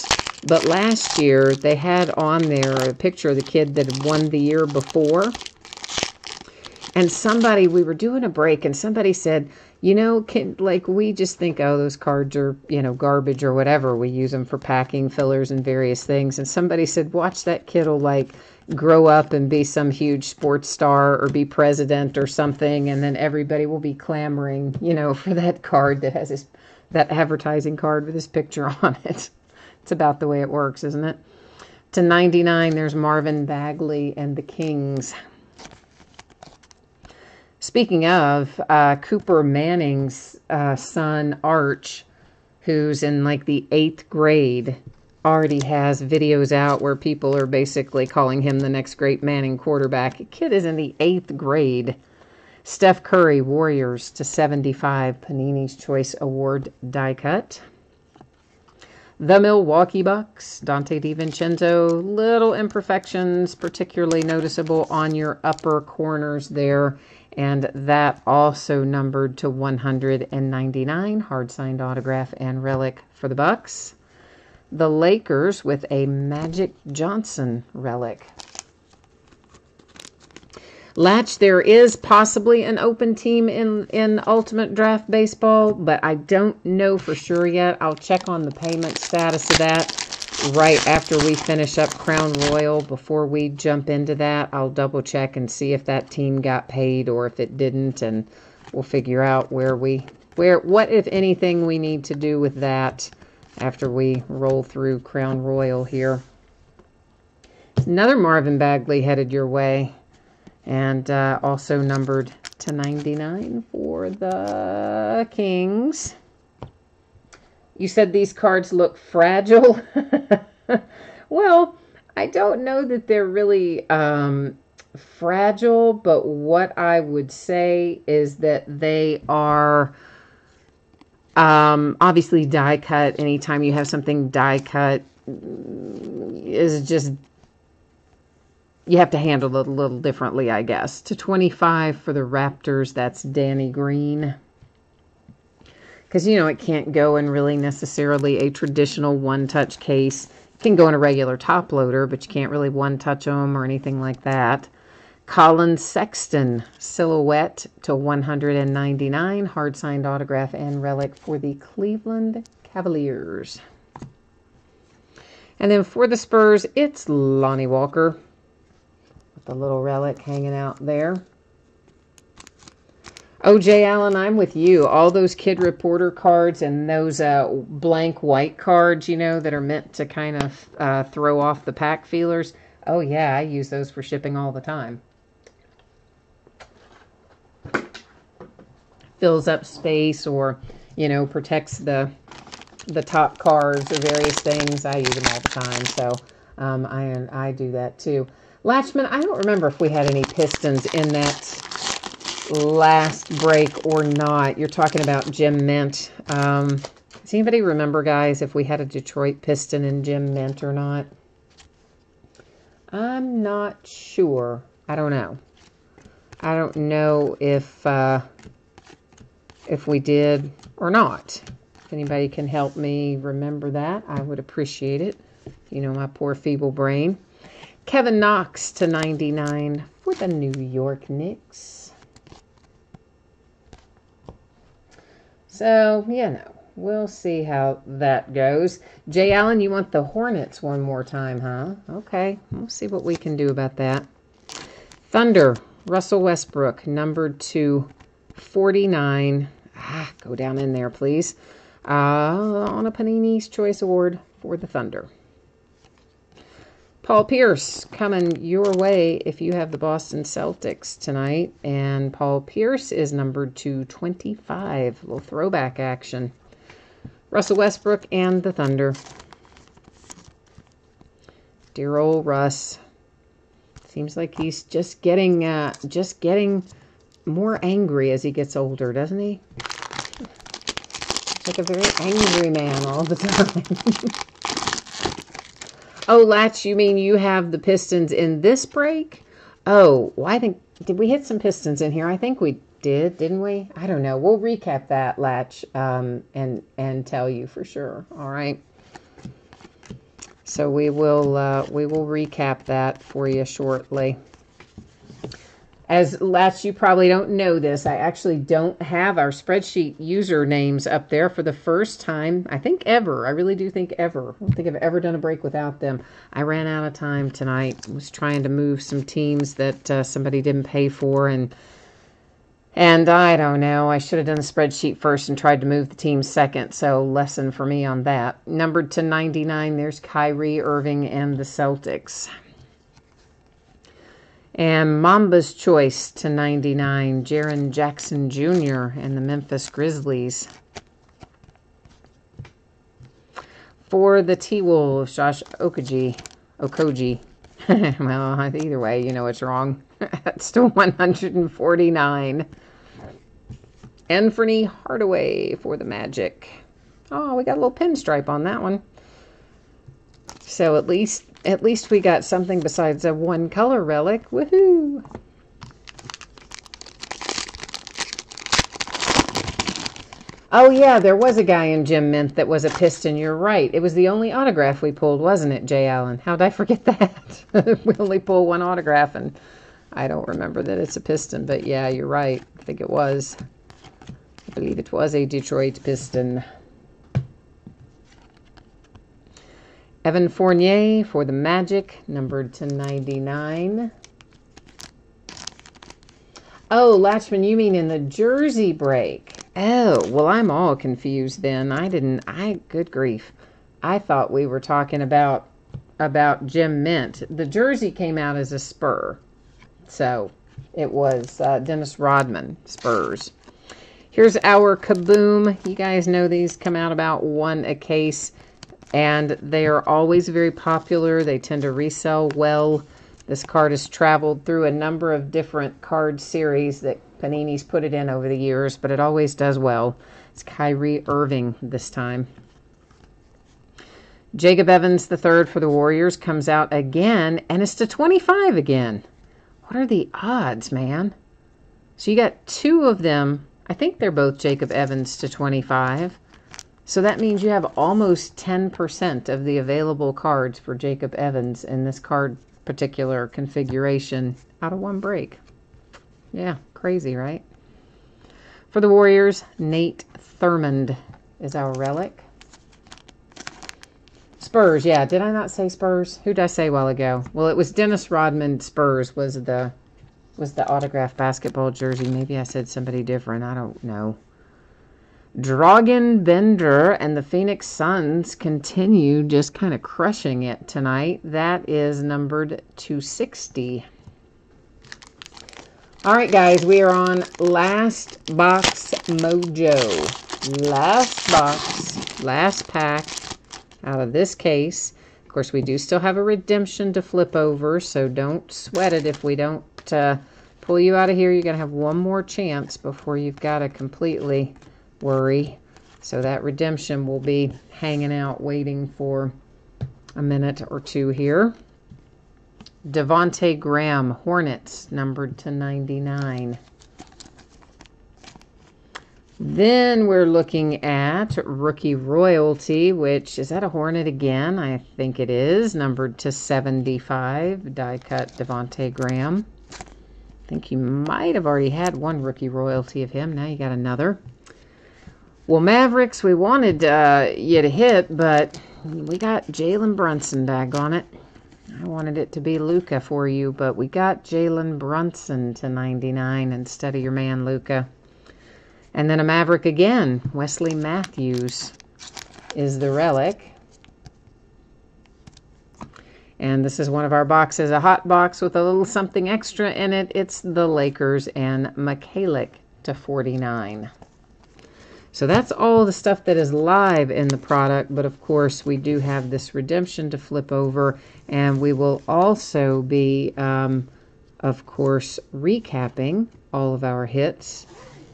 but last year they had on there a picture of the kid that had won the year before. And we were doing a break and somebody said, we just think, oh, those cards are, garbage or whatever. We use them for packing fillers and various things. And somebody said, watch that kid will grow up and be some huge sports star or be president or something. And then everybody will be clamoring, for that card that has his that advertising card with his picture on it. It's about the way it works, isn't it? To 99, there's Marvin Bagley and the Kings. Speaking of, Cooper Manning's son, Arch, who's in like the 8th grade, already has videos out where people are basically calling him the next great Manning quarterback. The kid is in the 8th grade. Steph Curry, Warriors to 75, Panini's Choice Award die cut. The Milwaukee Bucks, Dante DiVincenzo, little imperfections, particularly noticeable on your upper corners there. And that also numbered to 199, hard-signed autograph and relic for the Bucks. The Lakers with a Magic Johnson relic. Latch, there is possibly an open team in Ultimate Draft Baseball, but I don't know for sure yet. I'll check on the payment status of that right after we finish up Crown Royal. Before we jump into that, I'll double check and see if that team got paid or if it didn't, and we'll figure out what, if anything, we need to do with that after we roll through Crown Royal here. Another Marvin Bagley headed your way. And also numbered to 99 for the Kings. You said these cards look fragile. Well, I don't know that they're really fragile, but what I would say is that they are obviously die cut. Anytime you have something die cut is just... you have to handle it a little differently, I guess. To 25 for the Raptors, that's Danny Green. Because, you know, it can't go in really necessarily a traditional one-touch case. It can go in a regular top loader, but you can't really one-touch them or anything like that. Colin Sexton, silhouette to 199, hard-signed autograph and relic for the Cleveland Cavaliers. And then for the Spurs, it's Lonnie Walker. The little relic hanging out there. O.J. Allen, I'm with you. All those Kid Reporter cards and those blank white cards, you know, that are meant to kind of throw off the pack feelers. Oh, yeah, I use those for shipping all the time. Fills up space or, you know, protects the top cards or various things. I use them all the time, so I do that too. Latchman, I don't remember if we had any Pistons in that last break or not. You're talking about Jim Mint. Does anybody remember, guys, if we had a Detroit Piston in Jim Mint or not? I'm not sure. I don't know. I don't know if we did or not. If anybody can help me remember that, I would appreciate it. You know, my poor feeble brain. Kevin Knox to 99 for the New York Knicks. So, you know, we'll see how that goes. Jay Allen, you want the Hornets one more time, huh? Okay, we'll see what we can do about that. Thunder, Russell Westbrook, numbered to 49. Go down in there, please. On a Panini's Choice Award for the Thunder. Paul Pierce coming your way if you have the Boston Celtics tonight. And Paul Pierce is numbered to 25. A little throwback action. Russell Westbrook and the Thunder. Dear old Russ. Seems like he's just getting more angry as he gets older, doesn't he? He's like a very angry man all the time. Oh, Latch, you mean you have the Pistons in this break? Oh, well, I think, did we hit some Pistons in here? I think we did, didn't we? I don't know. We'll recap that, Latch, and tell you for sure. All right. So we will recap that for you shortly. As Latch, you probably don't know this. I actually don't have our spreadsheet usernames up there for the first time, I think ever. I really do think ever. I don't think I've ever done a break without them. I ran out of time tonight. I was trying to move some teams that somebody didn't pay for, and And I don't know. I should have done the spreadsheet first and tried to move the team second. So lesson for me on that. Numbered to 99, there's Kyrie Irving and the Celtics. And Mamba's Choice to 99, Jaren Jackson Jr. and the Memphis Grizzlies. For the T-Wolves, Josh Okogie. Well, either way, you know it's wrong. It's still 149. Anthony Hardaway for the Magic. Oh, we got a little pinstripe on that one. So at least we got something besides a one color relic. Woohoo! Oh yeah, there was a guy in Gem Mint that was a Piston. You're right. It was the only autograph we pulled, wasn't it, Jay Allen? How'd I forget that? We only pulled one autograph, and I don't remember that it's a Piston. But yeah, you're right. I think it was. I believe it was a Detroit Piston. Evan Fournier for the Magic, numbered to 99. Oh, Latchman, you mean in the jersey break? Oh, well, I'm all confused then. Good grief. I thought we were talking about Gem Mint. The jersey came out as a Spur. So it was Dennis Rodman, Spurs. Here's our Kaboom. You guys know these come out about one a case, and they are always very popular. They tend to resell well. This card has traveled through a number of different card series that Panini's put it in over the years, but it always does well. It's Kyrie Irving this time. Jacob Evans III for the Warriors comes out again, and it's to 25 again. What are the odds, man? So you got two of them. I think they're both Jacob Evans to 25. So that means you have almost 10% of the available cards for Jacob Evans in this card particular configuration out of one break. Yeah, crazy, right? For the Warriors, Nate Thurmond is our relic. Spurs, yeah. Did I not say Spurs? Who did I say a while ago? Well, it was Dennis Rodman. Spurs was the autographed basketball jersey. Maybe I said somebody different. I don't know. Dragan Bender and the Phoenix Suns continue just kind of crushing it tonight. That is numbered to 60. All right, guys, we are on Last Box Mojo. Last box, last pack out of this case. Of course, we do still have a redemption to flip over, so don't sweat it if we don't pull you out of here. You're going to have one more chance before you've got to completely worry. So that redemption will be hanging out waiting for a minute or two here. Devontae Graham, Hornets, numbered to 99. Then we're looking at Rookie Royalty, which, is that a Hornet again? I think it is, numbered to 75, die cut Devontae Graham. I think you might have already had one Rookie Royalty of him. Now you got another. Well, Mavericks, we wanted you to hit, but we got Jalen Brunson, daggone it. I wanted it to be Luka for you, but we got Jalen Brunson to 99 instead of your man Luka. And then a Maverick again. Wesley Matthews is the relic. And this is one of our boxes, a hot box with a little something extra in it. It's the Lakers and Mikalik to 49. So that's all the stuff that is live in the product, but of course we do have this redemption to flip over, and we will also be, of course, recapping all of our hits,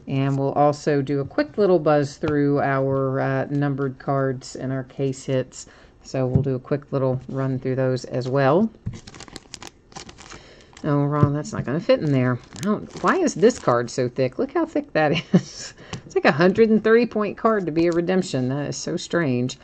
and we'll also do a quick little buzz through our numbered cards and our case hits, so we'll do a quick little run through those as well. Oh, Ron, that's not going to fit in there. Why is this card so thick? Look how thick that is. It's like a 130-point card to be a redemption. That is so strange.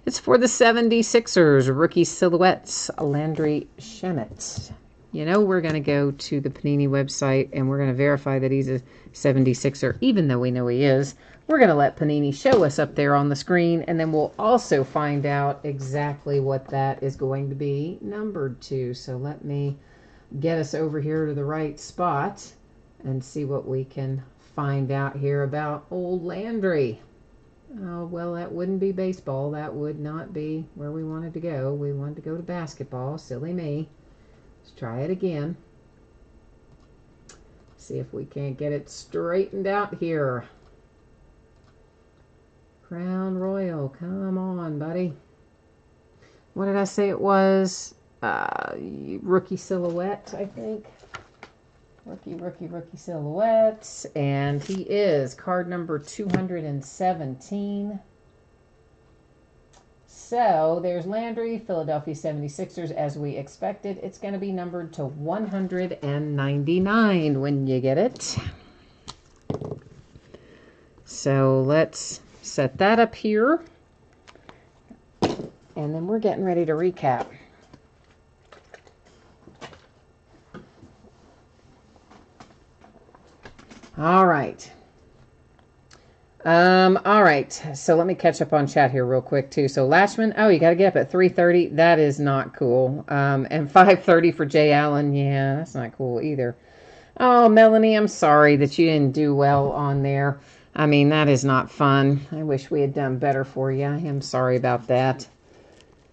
It's for the 76ers, Rookie Silhouettes, Landry Shamet. You know, we're going to go to the Panini website, and we're going to verify that he's a 76er, even though we know he is. We're going to let Panini show us up there on the screen, and then we'll also find out exactly what that is going to be numbered to. So let me get us over here to the right spot and see what we can find out here about old Landry. Oh, well, that wouldn't be baseball. That would not be where we wanted to go. We wanted to go to basketball. Silly me. Let's try it again. See if we can't get it straightened out here. Crown Royal, come on, buddy. What did I say it was? Rookie silhouette, I think. Rookie silhouette. And he is card number 217. So there's Landry, Philadelphia 76ers, as we expected. It's going to be numbered to 199 when you get it. So let's set that up here. And then we're getting ready to recap. All right. All right. So let me catch up on chat here real quick too. So Lashman, oh, you got to get up at 3:30. That is not cool. And 5:30 for Jay Allen. Yeah, that's not cool either. Oh, Melanie, I'm sorry that you didn't do well on there. I mean, that is not fun. I wish we had done better for you. I am sorry about that.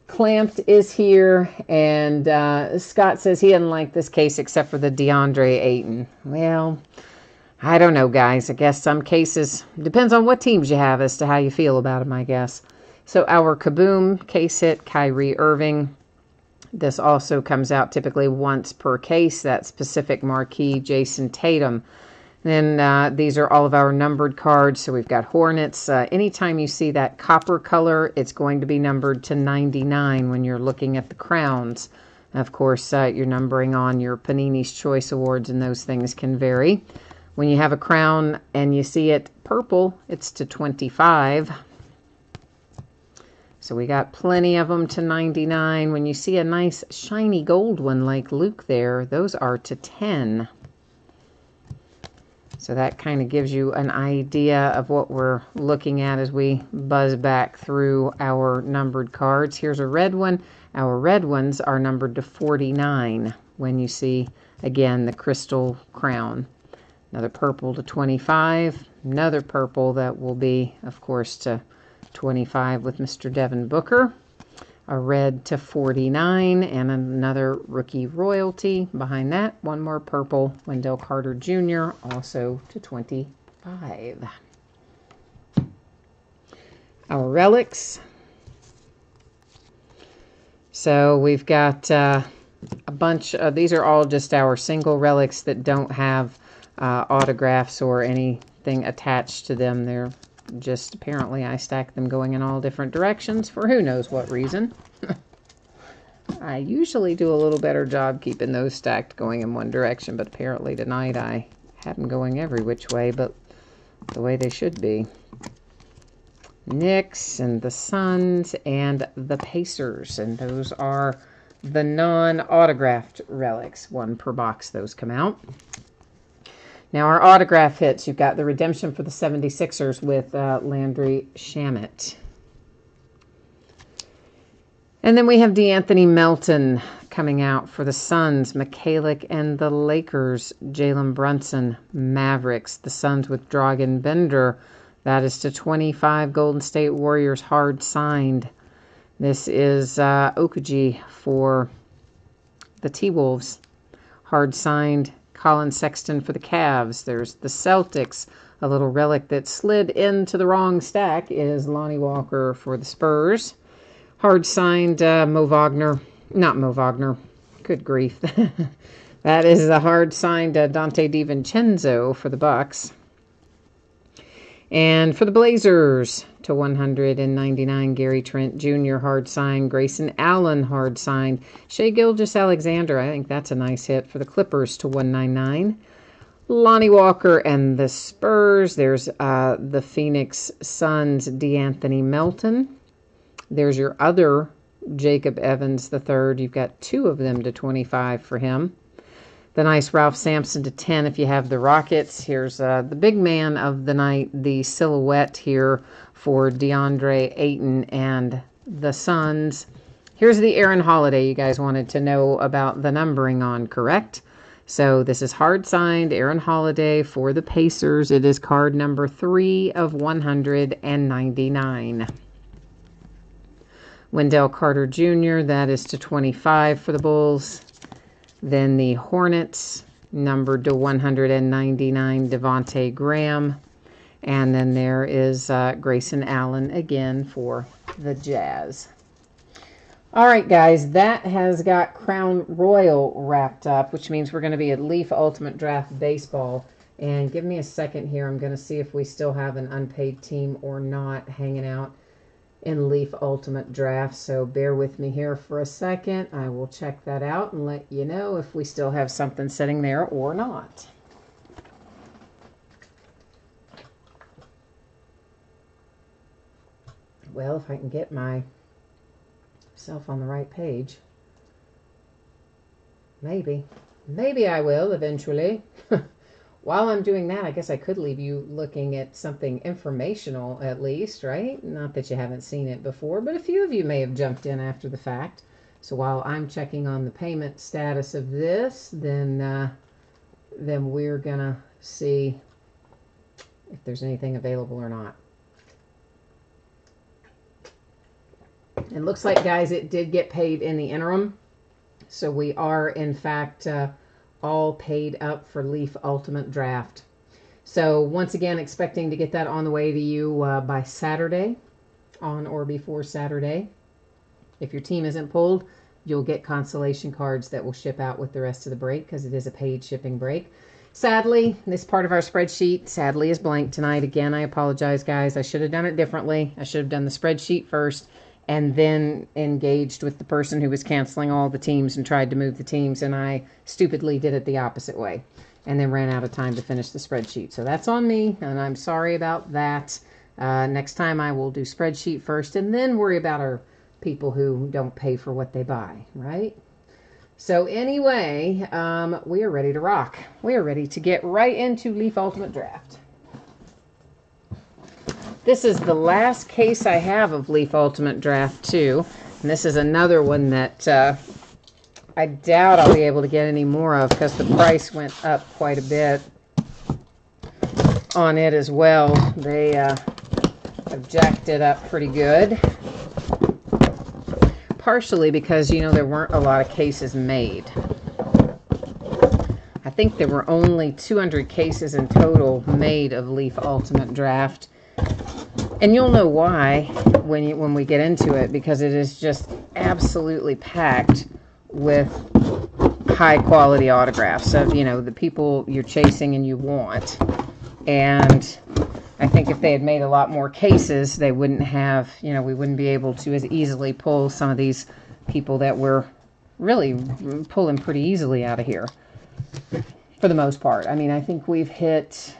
Clamped is here, and Scott says he doesn't like this case except for the DeAndre Ayton. Well, I don't know, guys. I guess some cases, depends on what teams you have as to how you feel about them, I guess. So our Kaboom case hit, Kyrie Irving. This also comes out typically once per case, that specific marquee, Jason Tatum. Then these are all of our numbered cards. So we've got Hornets. Anytime you see that copper color, it's going to be numbered to 99 when you're looking at the crowns. Of course, you're numbering on your Panini's Choice Awards, and those things can vary. When you have a crown and you see it purple, it's to 25. So we got plenty of them to 99. When you see a nice shiny gold one like Luke there, those are to 10. So that kind of gives you an idea of what we're looking at as we buzz back through our numbered cards. Here's a red one. Our red ones are numbered to 49 when you see, again, the crystal crown. Another purple to 25. Another purple that will be, of course, to 25 with Mr. Devin Booker. A red to 49, and another rookie royalty behind that. One more purple, Wendell Carter Jr., also to 25. Our relics. So we've got a bunch of, these are all just our single relics that don't have autographs or anything attached to them. They're just, apparently I stacked them going in all different directions for who knows what reason. I usually do a little better job keeping those stacked going in one direction, but apparently tonight I had them going every which way, but the way they should be. Knicks and the Suns and the Pacers, and those are the non-autographed relics. One per box those come out. Now, our autograph hits, you've got the redemption for the 76ers with Landry Shamet. And then we have DeAnthony Melton coming out for the Suns, Mikhailiuk, and the Lakers, Jalen Brunson, Mavericks, the Suns with Dragan Bender. That is to 25, Golden State Warriors, hard signed. This is Okuji for the T-Wolves, hard signed. Colin Sexton for the Cavs. There's the Celtics. A little relic that slid into the wrong stack is Lonnie Walker for the Spurs. Hard signed Mo Wagner. Not Mo Wagner. Good grief. That is the hard signed Dante DiVincenzo for the Bucks. And for the Blazers, to 199, Gary Trent Jr. hard signed. Grayson Allen hard signed. Shai Gilgeous-Alexander, I think that's a nice hit for the Clippers, to 199. Lonnie Walker and the Spurs. There's the Phoenix Suns, DeAnthony Melton. There's your other Jacob Evans III. You've got two of them to 25 for him. The nice Ralph Sampson to 10 if you have the Rockets. Here's the big man of the night, the silhouette here for DeAndre Ayton and the Suns. Here's the Aaron Holiday you guys wanted to know about the numbering on, correct? So this is hard signed Aaron Holiday for the Pacers. It is card number 3 of 199. Wendell Carter Jr., that is to 25 for the Bulls. Then the Hornets, numbered to 199, Devontae Graham. And then there is Grayson Allen again for the Jazz. All right, guys, that has got Crown Royal wrapped up, which means we're going to be at Leaf Ultimate Draft Baseball. And give me a second here. I'm going to see if we still have an unpaid team or not hanging out in Leaf Ultimate Draft. So bear with me here for a second. I will check that out and let you know if we still have something sitting there or not. Well, if I can get myself on the right page. Maybe I will eventually. While I'm doing that, I guess I could leave you looking at something informational at least, right? Not that you haven't seen it before, but a few of you may have jumped in after the fact. So while I'm checking on the payment status of this, then we're going to see if there's anything available or not. It looks like, guys, it did get paid in the interim. So we are, in fact, all paid up for Leaf Ultimate Draft. So once again, expecting to get that on the way to you by Saturday, on or before Saturday. If your team isn't pulled, you'll get consolation cards that will ship out with the rest of the break because it is a paid shipping break. Sadly, this part of our spreadsheet, sadly, is blank tonight. Again, I apologize, guys. I should have done it differently. I should have done the spreadsheet first and then engaged with the person who was canceling all the teams and tried to move the teams, and I stupidly did it the opposite way and then ran out of time to finish the spreadsheet. So that's on me, and I'm sorry about that. Next time I will do spreadsheet first and then worry about our people who don't pay for what they buy, right? So anyway, we are ready to rock. We are ready to get right into Leaf Ultimate Draft. This is the last case I have of Leaf Ultimate Draft 2. And this is another one that I doubt I'll be able to get any more of because the price went up quite a bit on it as well. They have jacked it up pretty good. Partially because, you know, there weren't a lot of cases made. I think there were only 200 cases in total made of Leaf Ultimate Draft. And you'll know why when we get into it, because it is just absolutely packed with high quality autographs of, you know, the people you're chasing and you want. And I think if they had made a lot more cases, they wouldn't have, you know, we wouldn't be able to as easily pull some of these people that we're really pulling pretty easily out of here for the most part. I mean, I think we've hit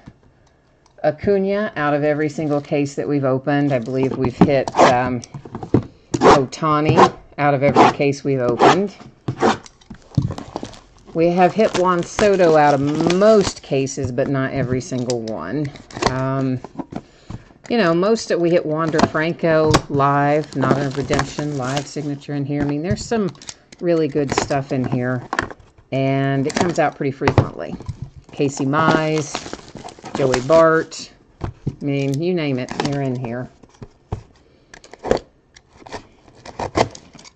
Acuna out of every single case that we've opened. I believe we've hit Ohtani out of every case we've opened. We have hit Juan Soto out of most cases, but not every single one. You know, we hit Wander Franco live, not a redemption, live signature in here. I mean, there's some really good stuff in here, and it comes out pretty frequently. Casey Mize, Joey Bart, I mean, you name it, you're in here.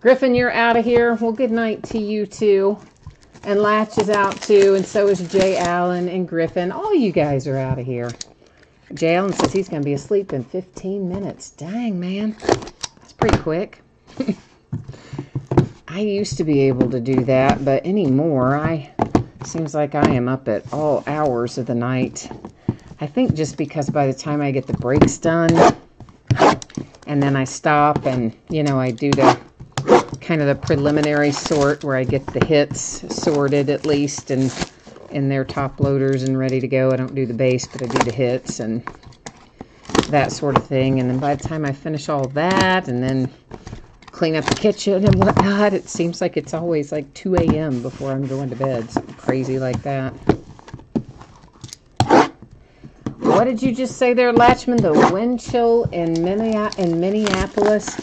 Griffin, you're out of here. Well, good night to you too. And Latch is out too, and so is Jay Allen and Griffin. All you guys are out of here. Jay Allen says he's going to be asleep in 15 minutes. Dang, man. That's pretty quick. I used to be able to do that, but anymore, seems like I am up at all hours of the night. I think just because by the time I get the breaks done, and then I stop and, you know, I do the kind of the preliminary sort where I get the hits sorted at least and in their top loaders and ready to go. I don't do the base, but I do the hits and that sort of thing. And then by the time I finish all that and then clean up the kitchen and whatnot, it seems like it's always like 2 a.m. before I'm going to bed. Something crazy like that. What did you just say there, Latchman? The wind chill in Minneapolis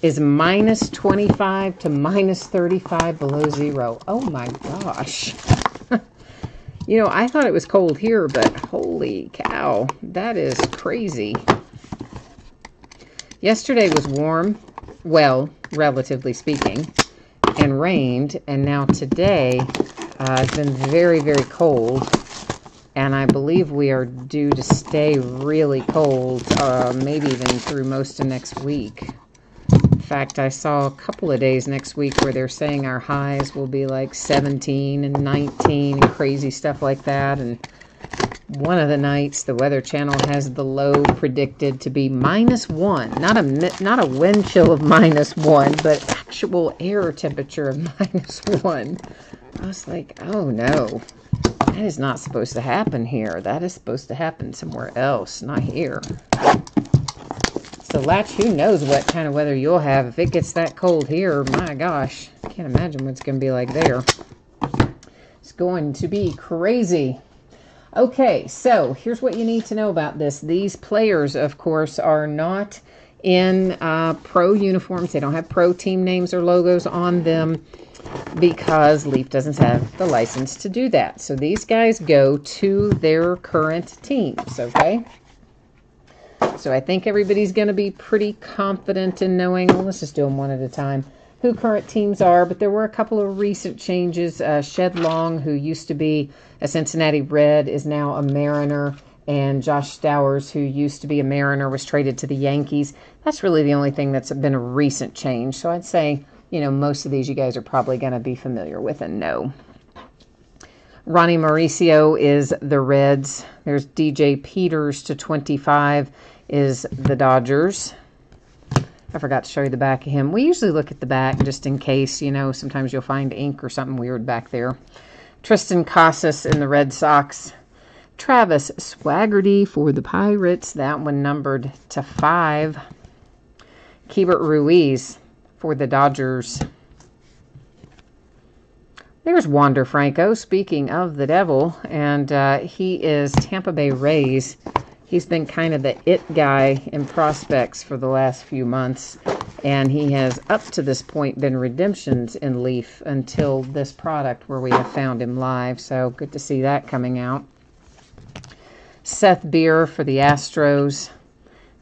is minus 25 to minus 35 below zero. Oh my gosh. You know, I thought it was cold here, but holy cow, that is crazy. Yesterday was warm, well, relatively speaking, and rained, and now today it's been very, very cold, and I believe we are due to stay really cold, maybe even through most of next week. In fact, I saw a couple of days next week where they're saying our highs will be like 17 and 19 and crazy stuff like that. And one of the nights, the Weather Channel has the low predicted to be -1. Not a wind chill of -1, but actual air temperature of -1. I was like, oh no, that is not supposed to happen here. That is supposed to happen somewhere else, not here. So, Latch, who knows what kind of weather you'll have. If it gets that cold here, my gosh, I can't imagine what it's going to be like there. It's going to be crazy. Okay, so here's what you need to know about this. These players, of course, are not in pro uniforms. They don't have pro team names or logos on them because Leaf doesn't have the license to do that. So these guys go to their current teams, okay? So I think everybody's going to be pretty confident in knowing, well, let's just do them one at a time, who current teams are. But there were a couple of recent changes. Shed Long, who used to be a Cincinnati Red, is now a Mariner. And Josh Stowers, who used to be a Mariner, was traded to the Yankees. That's really the only thing that's been a recent change. So I'd say, you know, most of these you guys are probably going to be familiar with and know. Ronnie Mauricio is the Reds. There's DJ Peters to 25 is the Dodgers. I forgot to show you the back of him. We usually look at the back just in case, you know, sometimes you'll find ink or something weird back there. Tristan Casas in the Red Sox. Travis Swaggerty for the Pirates. That one numbered to 5. Keibert Ruiz for the Dodgers. There's Wander Franco, speaking of the devil, and he is Tampa Bay Rays. He's been kind of the it guy in prospects for the last few months, and he has, up to this point, been redemptions in Leaf until this product where we have found him live, so good to see that coming out. Seth Beer for the Astros.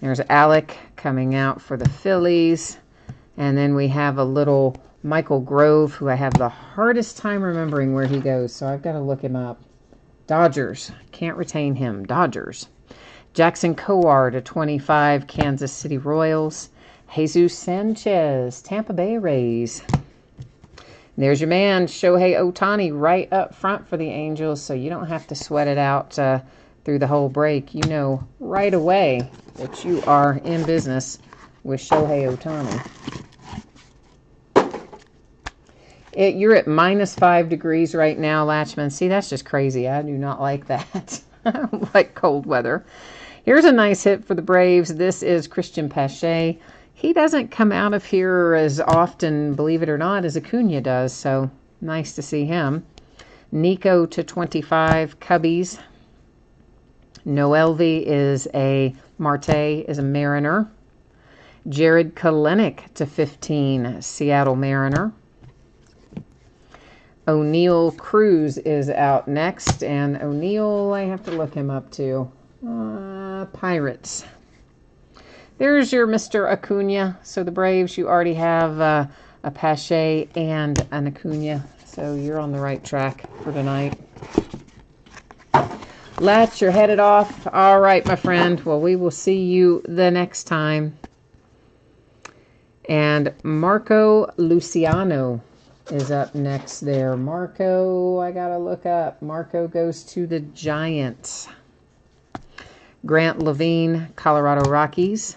There's Alec coming out for the Phillies, and then we have a little Michael Grove, who I have the hardest time remembering where he goes, so I've got to look him up. Dodgers. Can't retain him. Dodgers. Jackson Kowar to 25, Kansas City Royals. Jesus Sanchez, Tampa Bay Rays. There's your man, Shohei Ohtani, right up front for the Angels, so you don't have to sweat it out through the whole break. You know right away that you are in business with Shohei Ohtani. You're at -5 degrees right now, Latchman. See, that's just crazy. I do not like that. I don't like cold weather. Here's a nice hit for the Braves. This is Christian Pache. He doesn't come out of here as often, believe it or not, as Acuna does, so nice to see him. Nico to 25, Cubbies. Noelvi is a Marte, is a Mariner. Jared Kelenic to 15, Seattle Mariner. O'Neill Cruz is out next, and O'Neill, I have to look him up too. Pirates. There's your Mr. Acuna. So the Braves, you already have a Pache and an Acuna, so you're on the right track for tonight. Latch, you're headed off. All right, my friend. Well, we will see you the next time. And Marco Luciano is up next there. Marco, I gotta look up. Marco goes to the Giants. Grant Levine, Colorado Rockies.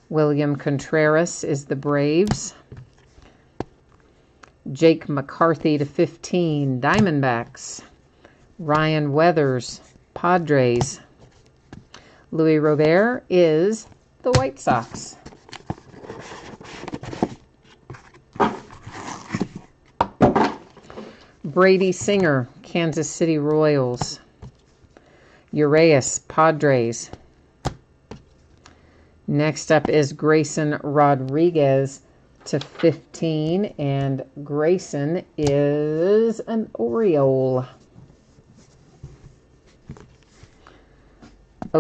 William Contreras is the Braves. Jake McCarthy to 15, Diamondbacks. Ryan Weathers, Padres. Louis Robert is the White Sox. Brady Singer, Kansas City Royals. Urias, Padres. Next up is Grayson Rodriguez to 15, and Grayson is an Oriole.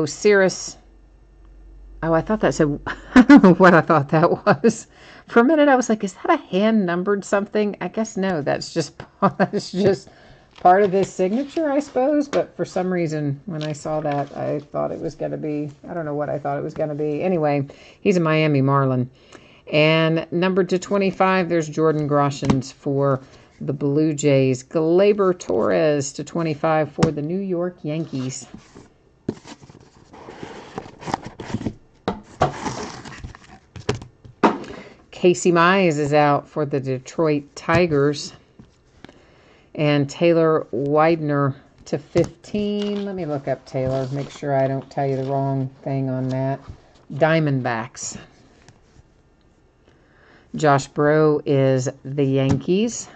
Osiris. Oh, I thought that said, I don't know what I thought that was. For a minute, I was like, is that a hand-numbered something? I guess no, that's just part of his signature, I suppose. But for some reason, when I saw that, I thought it was going to be, I don't know what I thought it was going to be. Anyway, he's a Miami Marlin. And numbered to 25, there's Jordan Groshans for the Blue Jays. Gleyber Torres to 25 for the New York Yankees. Casey Mize is out for the Detroit Tigers. And Taylor Widener to 15. Let me look up Taylor, make sure I don't tell you the wrong thing on that. Diamondbacks. Josh Breaux is the Yankees.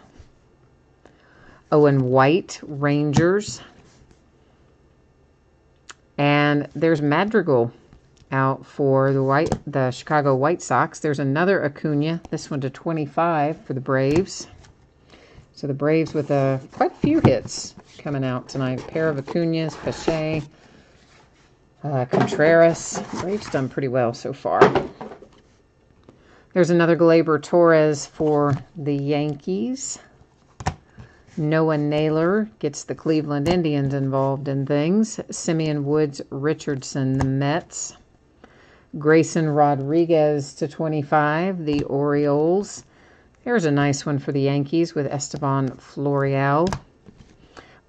Owen White, Rangers. And there's Madrigal out for the Chicago White Sox. There's another Acuna, this one to 25 for the Braves. So the Braves with quite a few hits coming out tonight. A pair of Acunas, Pache, Contreras. Braves done pretty well so far. There's another Gleyber Torres for the Yankees. Noah Naylor gets the Cleveland Indians involved in things. Simeon Woods Richardson, the Mets. Grayson Rodriguez to 25, the Orioles. There's a nice one for the Yankees with Esteban Florial.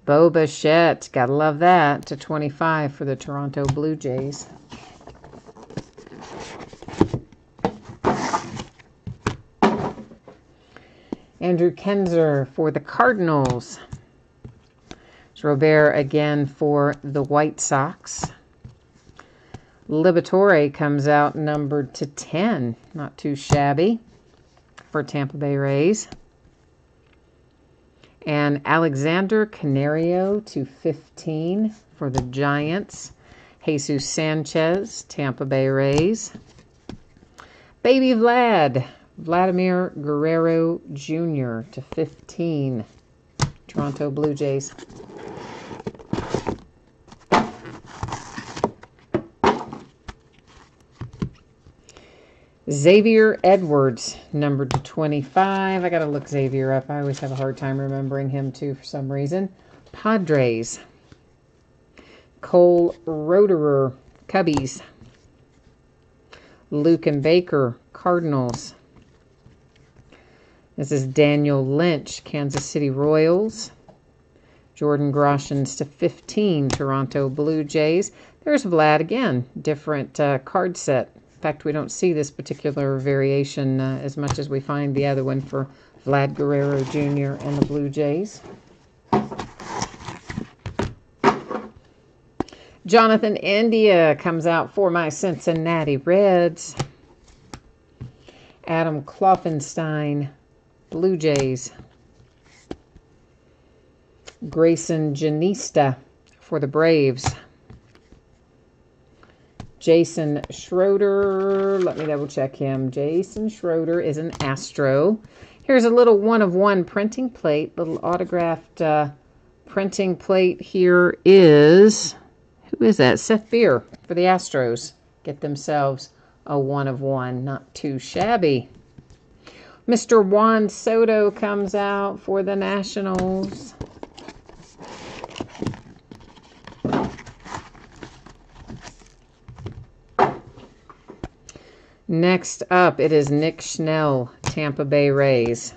Bo Bichette, gotta love that, to 25 for the Toronto Blue Jays. Andrew Kenzer for the Cardinals. It's Robert again for the White Sox. Liberatore comes out numbered to 10. Not too shabby for Tampa Bay Rays. And Alexander Canario to 15 for the Giants. Jesus Sanchez, Tampa Bay Rays. Baby Vlad, Vladimir Guerrero Jr. to 15, Toronto Blue Jays. Xavier Edwards, numbered to 25. I got to look Xavier up. I always have a hard time remembering him, too, for some reason. Padres. Cole Roederer, Cubbies. Luke and Baker, Cardinals. This is Daniel Lynch, Kansas City Royals. Jordan Groshans to 15, Toronto Blue Jays. There's Vlad again, different card set. In fact, we don't see this particular variation as much as we find the other one for Vlad Guerrero Jr. and the Blue Jays. Jonathan India comes out for my Cincinnati Reds. Adam Kloffenstein, Blue Jays. Grayson Janista for the Braves. Jason Schroeder, let me double check him. Jason Schroeder is an Astro. Here's a little one-of-one printing plate, little autographed printing plate. Here is, who is that? Seth Beer for the Astros. Get themselves a one-of-one, not too shabby. Mr. Juan Soto comes out for the Nationals. Next up, it is Nick Schnell, Tampa Bay Rays.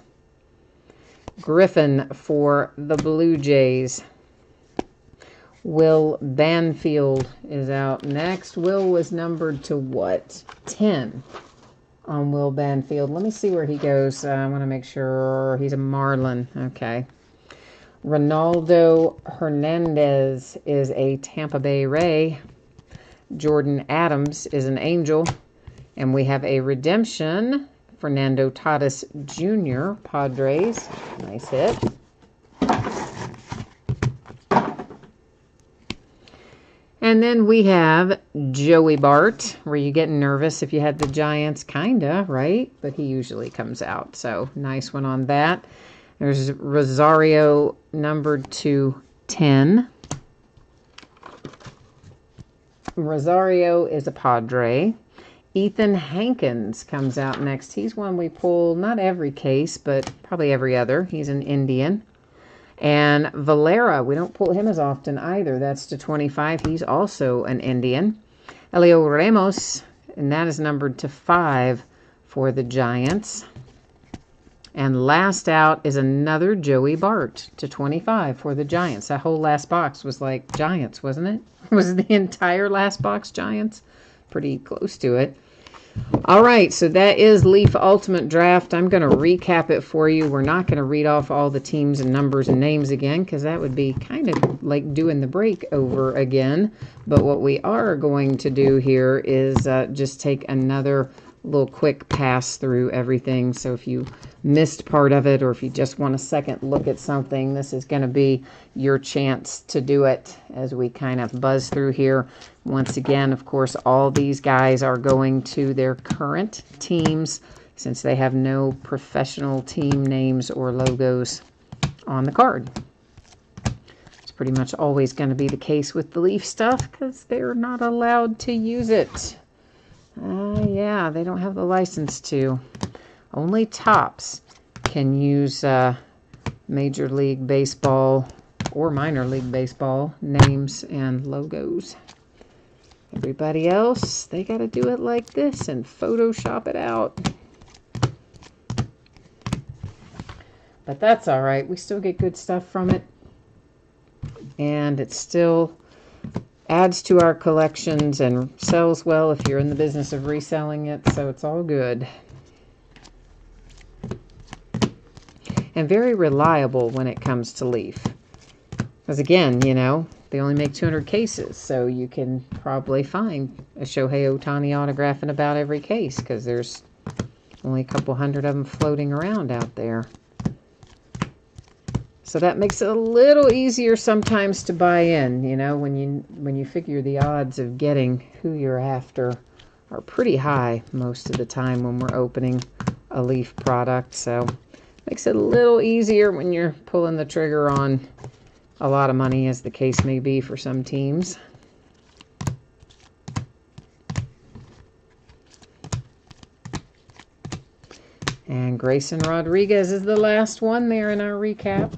Griffin for the Blue Jays. Will Banfield is out next. Will was numbered to what? 10 on Will Banfield. Let me see where he goes. I want to make sure he's a Marlin. Okay. Ronaldo Hernandez is a Tampa Bay Ray. Jordan Adams is an Angel. And we have a redemption, Fernando Tatis Jr., Padres. Nice hit. And then we have Joey Bart. Were you getting nervous if you had the Giants? Kinda, right? But he usually comes out. So nice one on that. There's Rosario numbered to 10. Rosario is a Padre. Ethan Hankins comes out next. He's one we pull not every case, but probably every other. He's an Indian. And Valera, we don't pull him as often either. That's to 25. He's also an Indian. Elio Ramos, and that is numbered to 5 for the Giants. And last out is another Joey Bart to 25 for the Giants. That whole last box was like Giants, wasn't it? Was the entire last box Giants? Pretty close to it. All right, so that is Leaf Ultimate Draft. I'm going to recap it for you. We're not going to read off all the teams and numbers and names again because that would be kind of like doing the break over again. But what we are going to do here is just take another little quick pass through everything. So if you missed part of it or if you just want a second look at something, this is going to be your chance to do it as we kind of buzz through here. Once again, of course, all these guys are going to their current teams since they have no professional team names or logos on the card. It's pretty much always going to be the case with the Leaf stuff because they're not allowed to use it. Yeah, they don't have the license to. Only Topps can use Major League Baseball or Minor League Baseball names and logos. Everybody else, they got to do it like this and Photoshop it out. But that's all right. We still get good stuff from it. And it still adds to our collections and sells well if you're in the business of reselling it. So it's all good. And very reliable when it comes to Leaf. Because again, you know, they only make 200 cases, so you can probably find a Shohei Ohtani autograph in about every case because there's only a couple hundred of them floating around out there. So that makes it a little easier sometimes to buy in, you know, when you figure the odds of getting who you're after are pretty high most of the time when we're opening a Leaf product. So makes it a little easier when you're pulling the trigger on a lot of money, as the case may be for some teams. And Grayson Rodriguez is the last one there in our recap.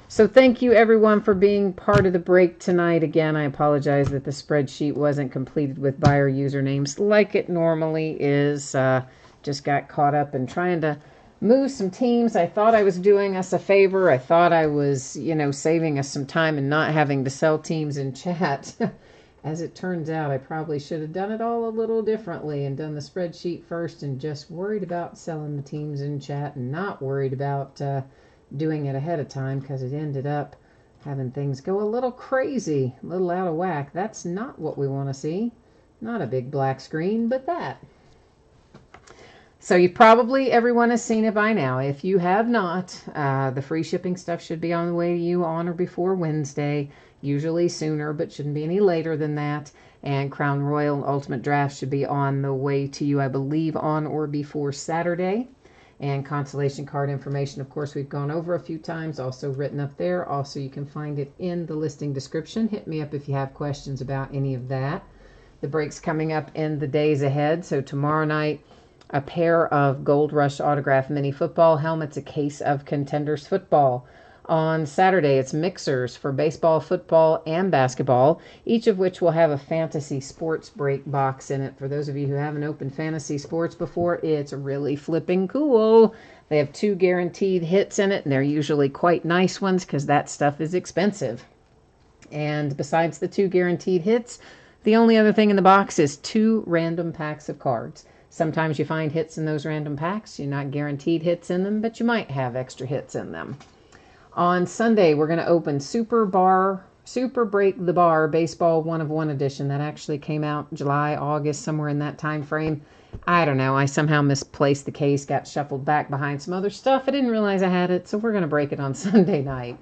So thank you everyone for being part of the break tonight. Again, I apologize that the spreadsheet wasn't completed with buyer usernames like it normally is. Just got caught up in trying to move some teams. I thought I was doing us a favor. I thought I was, you know, saving us some time and not having to sell teams in chat. As it turns out, I probably should have done it all a little differently and done the spreadsheet first and just worried about selling the teams in chat and not worried about doing it ahead of time because it ended up having things go a little crazy, a little out of whack. That's not what we want to see. Not a big black screen, but that. So you probably, everyone has seen it by now. If you have not, the free shipping stuff should be on the way to you on or before Wednesday, usually sooner, but shouldn't be any later than that. And Crown Royal Ultimate Draft should be on the way to you, I believe, on or before Saturday. And consolation card information, of course, we've gone over a few times, also written up there. Also, you can find it in the listing description. Hit me up if you have questions about any of that. The break's coming up in the days ahead. So tomorrow night, a pair of Gold Rush autograph mini football helmets, a case of Contenders football. On Saturday, it's mixers for baseball, football, and basketball, each of which will have a fantasy sports break box in it. For those of you who haven't opened fantasy sports before, it's really flipping cool. They have 2 guaranteed hits in it, and they're usually quite nice ones because that stuff is expensive. And besides the 2 guaranteed hits, the only other thing in the box is 2 random packs of cards. Sometimes you find hits in those random packs. You're not guaranteed hits in them, but you might have extra hits in them. On Sunday, we're going to open Super Break the Bar Baseball 1 of 1 edition. That actually came out July, August, somewhere in that time frame. I don't know. I somehow misplaced the case, got shuffled back behind some other stuff. I didn't realize I had it, so we're going to break it on Sunday night.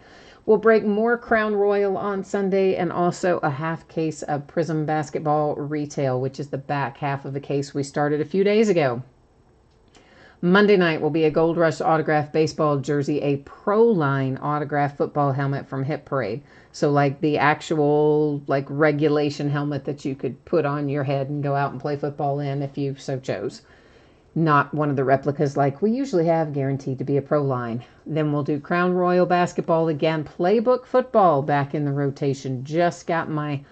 We'll break more Crown Royal on Sunday and also a half case of Prism Basketball Retail, which is the back half of the case we started a few days ago. Monday night will be a Gold Rush autograph baseball jersey, a Pro Line autograph football helmet from Hit Parade. So like the actual like regulation helmet that you could put on your head and go out and play football in if you so chose. Not one of the replicas like we usually have, guaranteed to be a Pro Line. Then we'll do Crown Royal basketball again. Playbook football back in the rotation. Just got my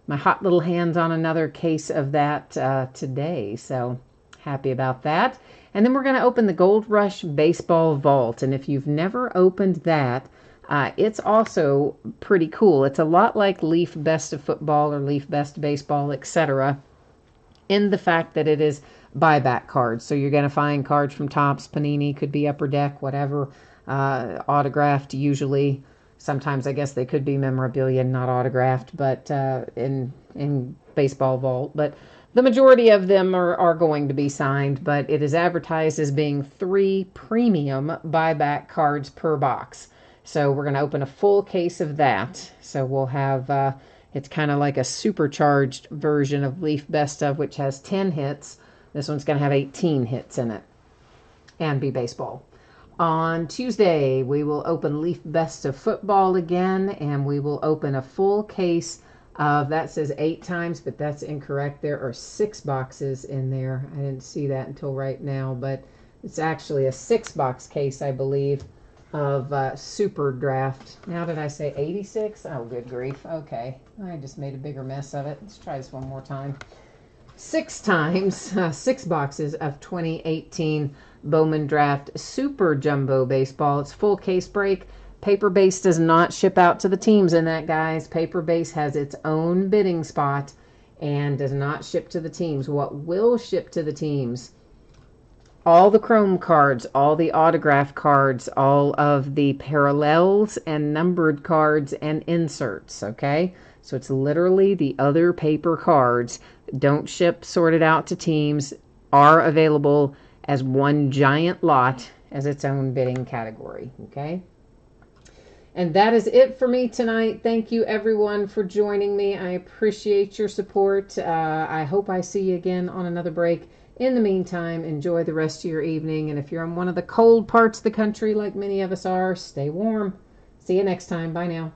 hot little hands on another case of that today. So happy about that. And then we're going to open the Gold Rush Baseball Vault. And if you've never opened that, it's also pretty cool. It's a lot like Leaf Best of Football or Leaf Best Baseball, etc., in the fact that it is buyback cards. So you're going to find cards from Topps, Panini, could be Upper Deck, whatever, autographed usually. Sometimes I guess they could be memorabilia, not autographed, but in Baseball Vault. But the majority of them are going to be signed, but it is advertised as being 3 premium buyback cards per box. So we're going to open a full case of that. So we'll have, it's kind of like a supercharged version of Leaf Best of, which has 10 hits. This one's going to have 18 hits in it and be baseball. On Tuesday, we will open Leaf Best of Football again, and we will open a full case of, that says 8 times, but that's incorrect. There are 6 boxes in there. I didn't see that until right now, but it's actually a 6-box case, I believe, of Super Draft. Now, did I say 86? Oh, good grief. Okay, I just made a bigger mess of it. Let's try this one more time. 6 times, 6 boxes of 2018 Bowman Draft Super Jumbo Baseball. It's full case break. Paper Base does not ship out to the teams in that, guys. Paper Base has its own bidding spot and does not ship to the teams. What will ship to the teams? All the Chrome cards, all the autograph cards, all of the parallels and numbered cards and inserts, okay? So it's literally the other paper cards. Don't ship sorted out to teams, are available as one giant lot as its own bidding category, okay? And that is it for me tonight. Thank you, everyone, for joining me. I appreciate your support. I hope I see you again on another break. In the meantime, enjoy the rest of your evening. And if you're in one of the cold parts of the country, like many of us are, stay warm. See you next time. Bye now.